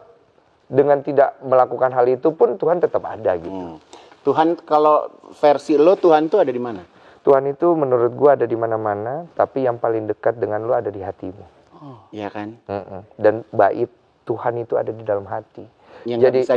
dengan tidak melakukan hal itu pun Tuhan tetap ada gitu. Tuhan, kalau versi lo Tuhan tuh ada di mana? Tuhan itu menurut gue ada di mana-mana, tapi yang paling dekat dengan lo ada di hatimu. Iya kan? Dan bait Tuhan itu ada di dalam hati. Yang nggak bisa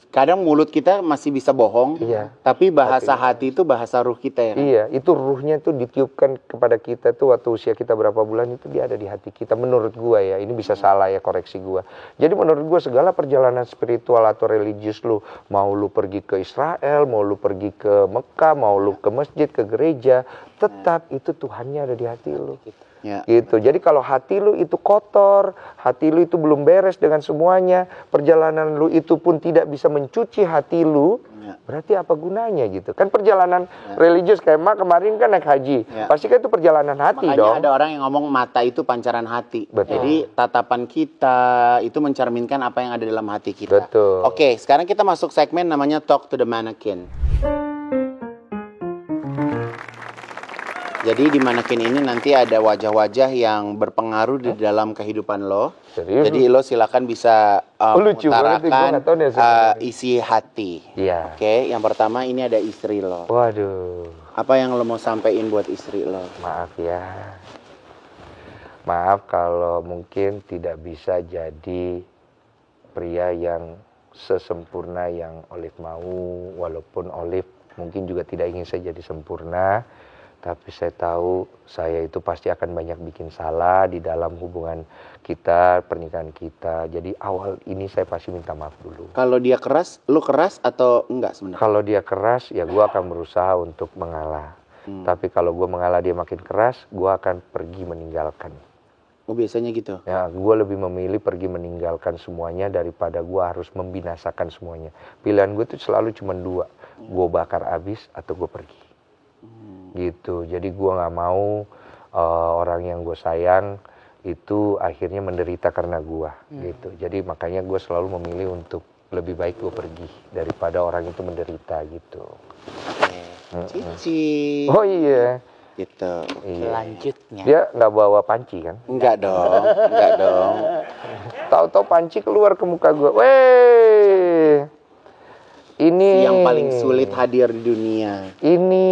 kadang mulut kita masih bisa bohong, Iya. tapi bahasa hati itu bahasa ruh kita ya kan? Iya, itu ruhnya tuh ditiupkan kepada kita tuh waktu usia kita berapa bulan itu dia ada di hati kita. Menurut gua ya, ini bisa salah ya, koreksi gua. Jadi menurut gua segala perjalanan spiritual atau religius lu, mau lu pergi ke Israel, mau lu pergi ke Mekah, mau lu ke masjid, ke gereja, tetap itu Tuhannya ada di hati lu. Ya. Gitu. Jadi kalau hati lu itu kotor, hati lu itu belum beres dengan semuanya, perjalanan lu itu pun tidak bisa mencuci hati lu, berarti apa gunanya gitu? Kan perjalanan religius kayak kemarin kan naik haji, pasti kan itu perjalanan hati. Makanya dong. ada orang yang ngomong mata itu pancaran hati. Betul. Jadi tatapan kita itu mencerminkan apa yang ada dalam hati kita. Betul. Oke, sekarang kita masuk segmen namanya Talk to the Mannequin. Jadi di mannequin ini nanti ada wajah-wajah yang berpengaruh di dalam kehidupan lo. Serius? Jadi lo silakan bisa lucu banget, gua nggak tahu nih mengutarakan isi hati. Iya. Oke, yang pertama ini ada istri lo. Waduh, Apa yang lo mau sampein buat istri lo? maaf ya. Maaf kalau mungkin tidak bisa jadi pria yang sesempurna yang Olive mau, walaupun Olive mungkin juga tidak ingin saya jadi sempurna. Tapi saya tahu saya itu pasti akan banyak bikin salah di dalam hubungan kita, pernikahan kita. Jadi awal ini saya pasti minta maaf dulu. Kalau dia keras, lo keras atau enggak sebenarnya? Kalau dia keras, ya gue akan berusaha untuk mengalah. Tapi kalau gue mengalah dia makin keras, gue akan pergi meninggalkan. Oh biasanya gitu? Ya, gue lebih memilih pergi meninggalkan semuanya daripada gue harus membinasakan semuanya. Pilihan gue tuh selalu cuma dua. Gue bakar habis atau gue pergi. Gitu. Jadi gue nggak mau orang yang gue sayang itu akhirnya menderita karena gue. Gitu. Jadi makanya gue selalu memilih untuk lebih baik gue pergi daripada orang itu menderita gitu. Cici. Oh iya. Gitu. Iya. Selanjutnya. Dia nggak bawa panci kan? Enggak dong, enggak dong. Tahu-tahu panci keluar ke muka gue. Weh. Ini Yang paling sulit hadir di dunia. Ini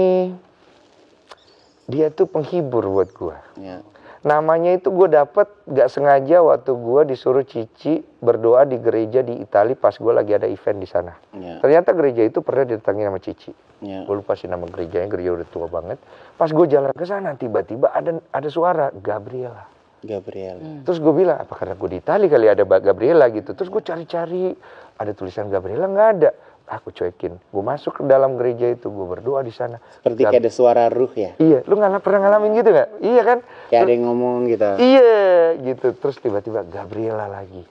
dia tuh penghibur buat gue. Ya. Namanya itu gue dapet gak sengaja waktu gue disuruh Cici berdoa di gereja di Italia pas gue lagi ada event di sana. Ya. Ternyata gereja itu pernah didatangi sama Cici. Ya. Gue lupa sih nama gerejanya, gereja udah tua banget. Pas gue jalan ke sana tiba-tiba ada suara Gabriela. Gabriel. Terus gue bilang, apa karena gue di Italia kali ada Gabriela gitu. Terus gue cari-cari, ada tulisan Gabriela, nggak ada. Aku cuekin. Gue masuk ke dalam gereja itu, gue berdoa di sana. Seperti kayak ada suara ruh ya? Iya, lu pernah ngalamin gitu nggak? Iya kan? Kayak ada yang ngomong gitu. Iya, gitu. Terus tiba-tiba Gabriela lagi.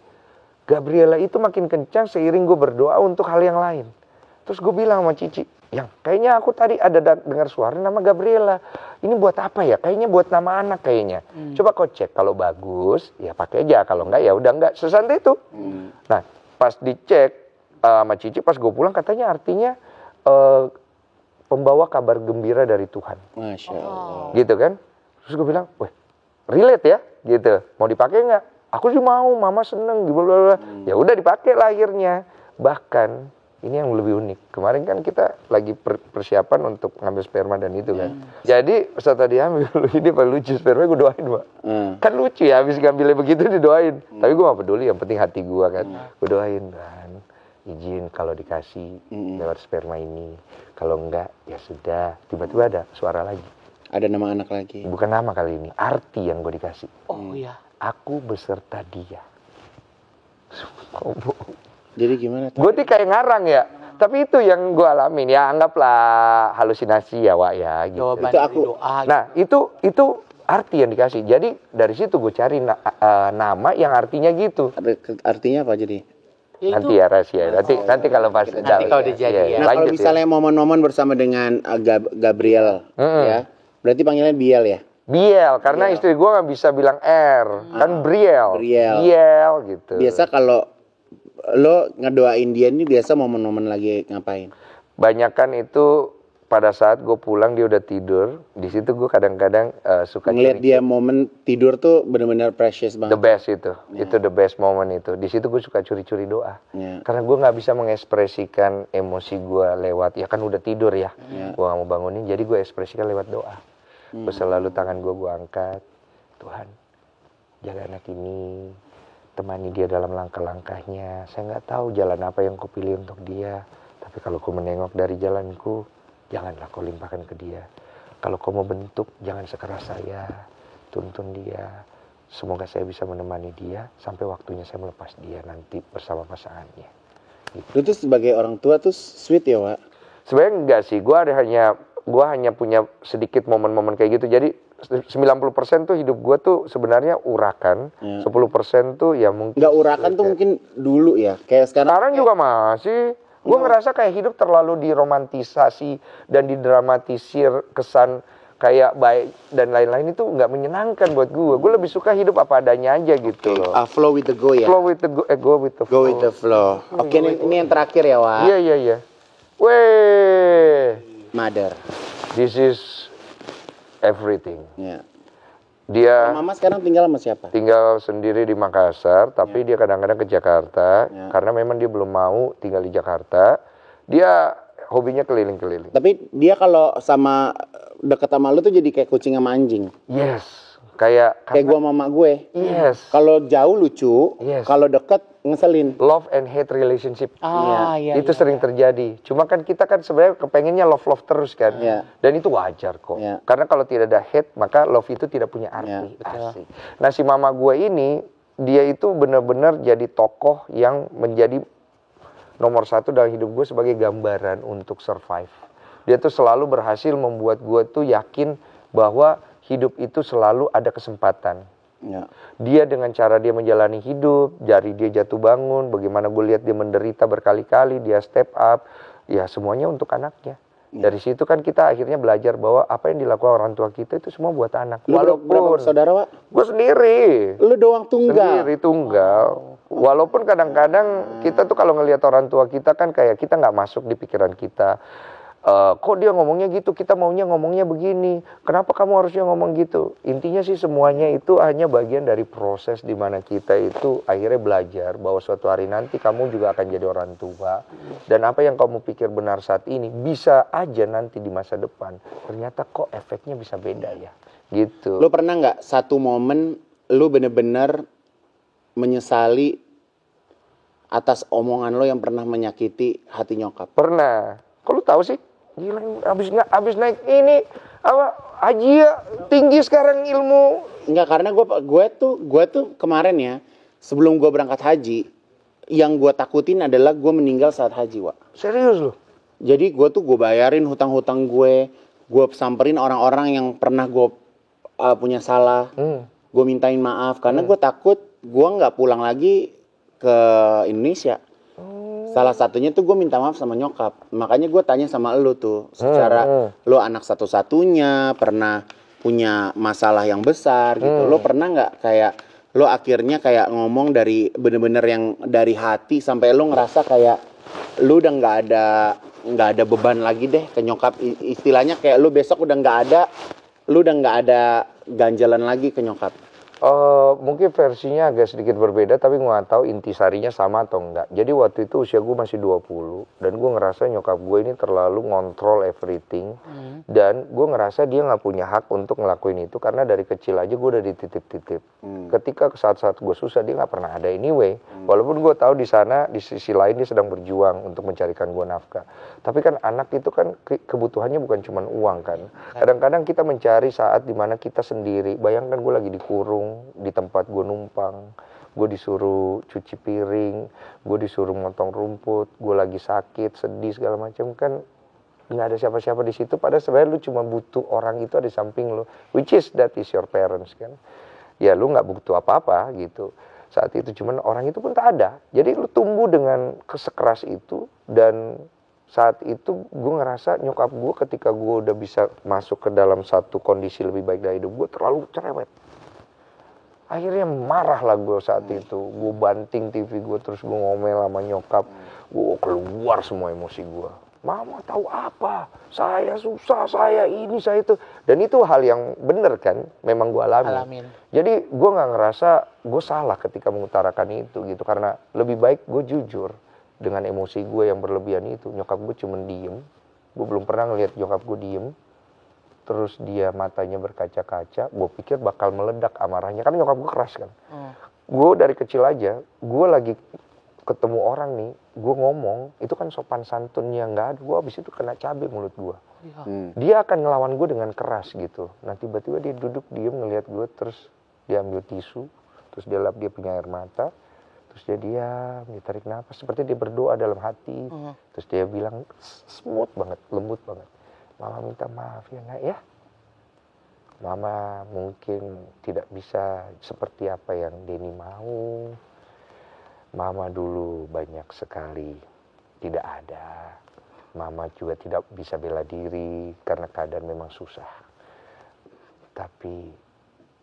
Gabriela itu makin kencang seiring gue berdoa untuk hal yang lain. Terus gue bilang sama Cici, yang kayaknya aku tadi ada dengar suara nama Gabriela. Ini buat apa ya? Kayaknya buat nama anak kayaknya. Coba kau cek, kalau bagus ya pakai aja, kalau enggak ya udah enggak. Sesantai itu. Nah, pas dicek sama Cici, pas gue pulang katanya artinya pembawa kabar gembira dari Tuhan. Masya Allah. Gitu kan? Terus gue bilang, weh, relate ya? Gitu. Mau dipakai nggak? Aku sih mau, mama seneng. Ya udah dipakai lah akhirnya. Bahkan ini yang lebih unik. Kemarin kan kita lagi persiapan untuk ngambil sperma dan itu kan. Jadi setelah diambil, ini paling lucu, sperma gue doain, Pak. Kan lucu ya, habis ngambilnya begitu didoain. Tapi gue gak peduli, yang penting hati gue kan. Gue doain, kan. Izin kalau dikasih lewat sperma ini. Kalau enggak, ya sudah. Tiba-tiba ada suara lagi. Ada nama anak lagi. Bukan nama kali ini, arti yang gue dikasih. Oh iya. Aku beserta dia. Jadi gimana? Gue tuh kayak ngarang ya. Tapi itu yang gue alamin ya, anggaplah halusinasi ya, Wak ya. Gitu. Jawaban Itu aku. doa. Nah itu arti yang dikasih. Jadi dari situ gue cari nama yang artinya gitu. Artinya apa jadi? Ya, Nanti ya rahasia. Nanti kalau pas Nanti kalau udah jadi ya. Nah, kalau Lanjut misalnya momen-momen bersama dengan Gabriel, ya, berarti panggilannya Biel ya? Biel, karena istri gue nggak bisa bilang R, kan Briel. Biel gitu. Biasa kalau lo ngedoain dia ini biasa momen-momen lagi ngapain? Banyakan itu pada saat gue pulang dia udah tidur. Di situ gue kadang-kadang suka Ngeliat dia momen tidur tuh benar-benar precious the banget. best itu the best moment itu. Di situ gue suka curi-curi doa. Karena gue nggak bisa mengekspresikan emosi gue lewat, ya kan udah tidur ya. Gue nggak mau bangunin, jadi gue ekspresikan lewat doa. Gue selalu tangan gue angkat, Tuhan jaga anak ini, temani dia dalam langkah-langkahnya. Saya nggak tahu jalan apa yang kupilih untuk dia, tapi kalau ku menengok dari jalanku, janganlah kau limpahkan ke dia. Kalau kau mau bentuk, jangan sekeras saya. Tuntun dia. Semoga saya bisa menemani dia sampai waktunya saya melepas dia nanti bersama pasangannya. Gitu. Lu tuh sebagai orang tua tuh sweet ya, Wak? Sebenarnya enggak sih. Gue hanya punya sedikit momen-momen kayak gitu. Jadi 90% tuh hidup gue tuh sebenarnya urakan. 10% tuh ya mungkin. Nggak urakan tuh mungkin dulu ya. Kayak sekarang juga masih. Gue ngerasa kayak hidup terlalu diromantisasi dan didramatisir, kesan kayak baik dan lain-lain itu nggak menyenangkan buat gue. Gue lebih suka hidup apa adanya aja gitu loh. Flow with the go ya? Flow with the go, go with the flow. Go with the flow. Oke, ini yang terakhir ya, Wak? Iya. Weh. Mother. This is everything. Ya. Dia Mama sekarang tinggal sama siapa? tinggal sendiri di Makassar, tapi dia kadang-kadang ke Jakarta. Karena memang dia belum mau tinggal di Jakarta. Dia hobinya keliling-keliling. Tapi dia kalau sama deket sama lu tuh jadi kayak kucing sama anjing. Yes. Kayak gua mama gue. Yes. Kalau jauh lucu, Yes. kalau deket ngeselin. Love and hate relationship. Iya. Itu sering terjadi. Cuma kan kita kan sebenarnya kepengennya love terus kan. Iya. Dan itu wajar kok. Iya. Karena kalau tidak ada hate, maka love itu tidak punya arti. Asik. Nah, si mama gue ini, dia itu benar-benar jadi tokoh yang menjadi nomor satu dalam hidup gue sebagai gambaran untuk survive. Dia tuh selalu berhasil membuat gue tuh yakin bahwa hidup itu selalu ada kesempatan. Ya. Dia dengan cara dia menjalani hidup, dari dia jatuh bangun, bagaimana gue lihat dia menderita berkali-kali, dia step up, ya semuanya untuk anaknya. Dari situ kan kita akhirnya belajar bahwa apa yang dilakukan orang tua kita itu semua buat anak. Lu berapa saudara, Wak? Gue sendiri. Lu doang tunggal? Sendiri tunggal. Walaupun kadang-kadang kita tuh kalau ngelihat orang tua kita kan kayak kita nggak masuk di pikiran kita. Kok dia ngomongnya gitu, kita maunya ngomongnya begini. Kenapa kamu harusnya ngomong gitu? Intinya sih semuanya itu hanya bagian dari proses di mana kita itu akhirnya belajar bahwa suatu hari nanti kamu juga akan jadi orang tua. Dan apa yang kamu pikir benar saat ini bisa aja nanti di masa depan. Ternyata kok efeknya bisa beda ya. Gitu. Lu pernah nggak satu momen lu bener-bener menyesali atas omongan lo yang pernah menyakiti hati nyokap? Pernah. Kok lu tahu sih? Gila, abis naik ini apa haji ya tinggi sekarang ilmu. Enggak, karena gue tuh kemarin ya sebelum gue berangkat haji, yang gue takutin adalah gue meninggal saat haji, Wak. Serius loh. Jadi gue bayarin hutang-hutang gue samperin orang-orang yang pernah gue punya salah, gue mintain maaf karena gue takut gue nggak pulang lagi ke Indonesia. Salah satunya tuh gue minta maaf sama nyokap. Makanya gue tanya sama lu tuh, secara lu anak satu-satunya, pernah punya masalah yang besar gitu. Lu pernah nggak kayak lu akhirnya kayak ngomong dari bener-bener yang dari hati sampai lu ngerasa kayak lu udah nggak ada beban lagi deh ke nyokap. Istilahnya kayak lu besok udah nggak ada ganjalan lagi ke nyokap. Mungkin versinya agak sedikit berbeda, tapi gue nggak tahu intisarinya sama atau enggak. Jadi waktu itu usia gue masih 20, dan gue ngerasa nyokap gue ini terlalu ngontrol everything. Dan gue ngerasa dia nggak punya hak untuk ngelakuin itu, karena dari kecil aja gue udah dititip-titip. Ketika saat-saat gue susah, dia nggak pernah ada anyway. Walaupun gue tahu di sana, di sisi lain dia sedang berjuang untuk mencarikan gue nafkah. Tapi kan anak itu kan kebutuhannya bukan cuma uang kan. Kadang-kadang kita mencari saat dimana kita sendiri. Bayangkan gue lagi dikurung di tempat gue numpang, gue disuruh cuci piring, gue disuruh motong rumput, gue lagi sakit, sedih segala macam, kan nggak ada siapa-siapa di situ. Padahal sebenarnya lu cuma butuh orang itu ada di samping lu, which is that is your parents kan. Ya lu nggak butuh apa-apa gitu saat itu, cuman orang itu pun tak ada. Jadi lu tumbuh dengan kesekeras itu, dan saat itu gue ngerasa nyokap gue ketika gue udah bisa masuk ke dalam satu kondisi lebih baik dari hidup gue, terlalu cerewet. Akhirnya marah lah gue saat itu. Gue banting TV gue, terus gue ngomel sama nyokap. Gue keluar semua emosi gue. Mama tahu apa? Saya susah, saya ini, saya itu. Dan itu hal yang bener kan, memang gue alami. Jadi gue nggak ngerasa gue salah ketika mengutarakan itu gitu. Karena lebih baik gue jujur dengan emosi gue yang berlebihan itu. Nyokap gue cuma diem. Gue belum pernah ngeliat nyokap gue diem. Terus dia matanya berkaca-kaca, gue pikir bakal meledak amarahnya, karena nyokap gue keras kan. Gue dari kecil aja, gue lagi ketemu orang nih, gue ngomong, itu kan sopan santunnya nggak ada, gue abis itu kena cabai mulut gue. Dia akan ngelawan gue dengan keras gitu. Nah tiba-tiba dia duduk diem ngelihat gue, terus dia ambil tisu, terus dia lap, dia punya air mata, terus dia diam, dia tarik nafas, seperti dia berdoa dalam hati. Terus dia bilang, smooth banget, lembut banget. Mama minta maaf ya nak ya. Mama mungkin tidak bisa seperti apa yang Denny mau. Mama dulu banyak sekali tidak ada. Mama juga tidak bisa bela diri karena keadaan memang susah. Tapi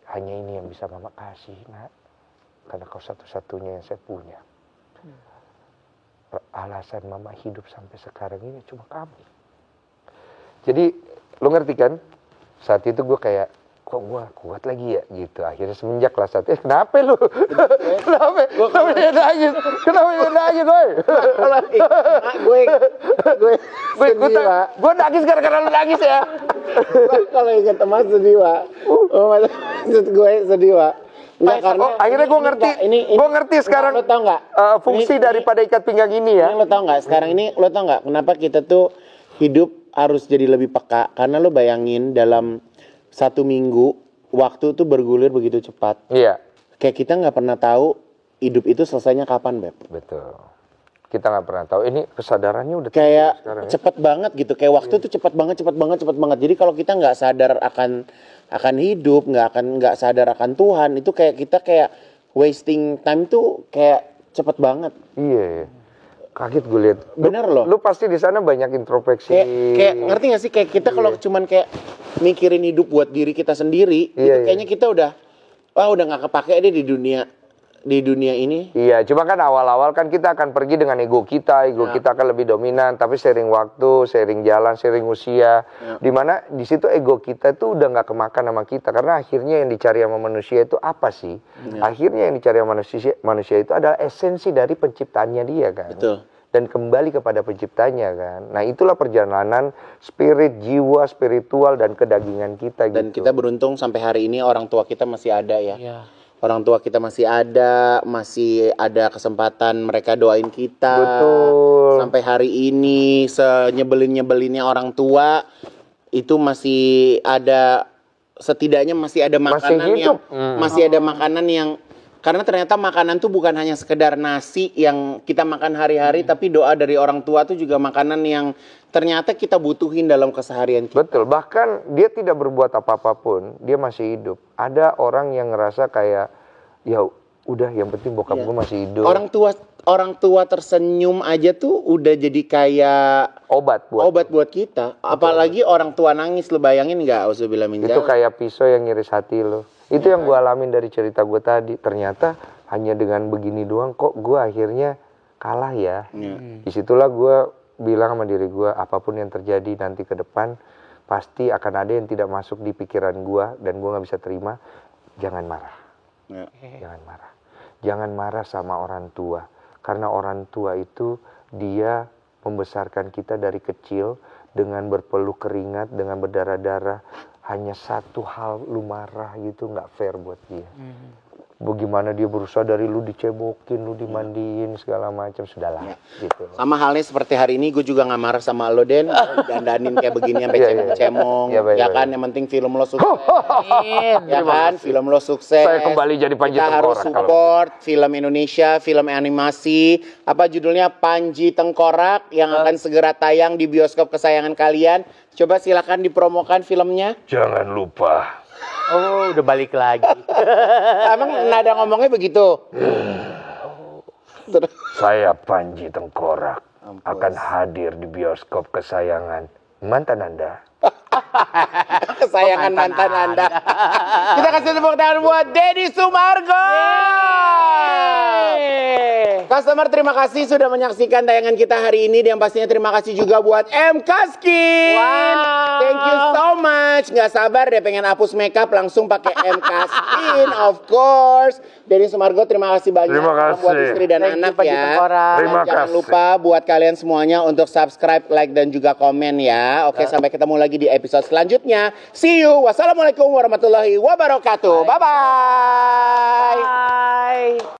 hanya ini yang bisa Mama kasih nak. Karena kau satu-satunya yang saya punya. Alasan Mama hidup sampai sekarang ini cuma kamu. Jadi lo ngerti kan, saat itu gue kayak, kok gue kuat lagi ya gitu. Akhirnya semenjak kelas 1, kenapa lu? Kenapa dia nangis? Kenapa dia nangis, boy? Gue nangis gara-gara lu nangis ya. Kalau ingat emas sedih, Pak. Maksud gue sedih, Pak. Enggak, karena akhirnya gue ngerti. Gue ngerti sekarang. Lo tau nggak? Fungsi daripada ikat pinggang ini ya. Lo tau nggak? Sekarang ini lo tau nggak? Kenapa kita tuh hidup harus jadi lebih peka? Karena lo bayangin dalam 1 minggu waktu tuh bergulir begitu cepat. Iya. Kayak kita nggak pernah tahu hidup itu selesainya kapan, Beb. Betul. Kita nggak pernah tahu. Ini kesadarannya udah kayak sekarang, cepet banget gitu. Kayak waktu tuh cepet banget. Jadi kalau kita nggak sadar akan hidup, nggak sadar akan Tuhan, itu kayak kita kayak wasting time tuh kayak cepet banget. Iya. Kaget gue liat. Bener loh. Lu pasti di sana banyak introspeksi. Kayak ngerti gak sih, kayak kita kalau cuman kayak mikirin hidup buat diri kita sendiri, itu kayaknya kita udah nggak kepake deh di dunia ini. Iya, cuma kan awal-awal kan kita akan pergi dengan ego kita kita akan lebih dominan, tapi sharing waktu, sharing jalan, sharing usia, dimana di situ ego kita tuh udah nggak kemakan sama kita, karena akhirnya yang dicari sama manusia itu apa sih? Akhirnya yang dicari sama manusia itu adalah esensi dari penciptaannya dia kan. Betul. Dan kembali kepada penciptanya kan. Nah itulah perjalanan spirit, jiwa, spiritual dan kedagingan kita. Dan gitu. kita beruntung sampai hari ini orang tua kita masih ada ya. Orang tua kita masih ada kesempatan mereka doain kita. Betul. Sampai hari ini senyebelin-nyebelinnya orang tua itu masih ada, setidaknya masih ada makanan masih ada makanan yang, karena ternyata makanan tuh bukan hanya sekedar nasi yang kita makan hari-hari, tapi doa dari orang tua tuh juga makanan yang ternyata kita butuhin dalam keseharian kita. Betul, bahkan dia tidak berbuat apa-apapun, dia masih hidup. Ada orang yang ngerasa kayak, ya udah yang penting bokap gue masih hidup. Orang tua tersenyum aja tuh udah jadi kayak obat buat kita. Apalagi orang tua nangis, lo bayangin nggak? Itu kayak pisau yang ngiris hati lo. Itu yang gue alamin dari cerita gue tadi. Ternyata hanya dengan begini doang kok gue akhirnya kalah ya. Disitulah gue bilang sama diri gue, apapun yang terjadi nanti ke depan, pasti akan ada yang tidak masuk di pikiran gue dan gue gak bisa terima. Jangan marah. Ya. Jangan marah. Jangan marah sama orang tua. Karena orang tua itu dia membesarkan kita dari kecil dengan berpeluh keringat, dengan berdarah-darah. Hanya satu hal lu marah gitu nggak fair buat dia. Bagaimana dia berusaha dari lu dicebokin, lu dimandiin segala macam, sudahlah gitu. Sama halnya seperti hari ini gue juga nggak marah sama lo Den, dandanin kayak begini sampai cemong-cemong, ya kan, yang penting film lo sukses. Ya kan, film lo sukses. Saya kembali jadi Panji Kita harus Tengkorak support film Indonesia, film animasi, apa judulnya, Panji Tengkorak, yang akan segera tayang di bioskop kesayangan kalian. Coba silakan dipromokan filmnya. Jangan lupa. Oh, udah balik lagi. Emang nada ngomongnya begitu? Saya Panji Tengkorak akan hadir di bioskop kesayangan mantan Anda. Kesayangan mantan Anda. Kita kasih tepuk tangan buat Deddy Sumargo. Customer, terima kasih sudah menyaksikan tayangan kita hari ini. Dan pastinya terima kasih juga buat MK Skin. Thank you so much. Nggak sabar deh pengen hapus makeup langsung pakai MK Skin, of course. Deddy Sumargo, terima kasih banyak. Terima kasih. Buat istri dan anak ya. Terima Jangan kasih. lupa buat kalian semuanya untuk subscribe, like, dan juga komen ya. Oke, sampai ketemu lagi di episode selanjutnya. See you. Wassalamualaikum warahmatullahi wabarakatuh. Bye-bye. Bye.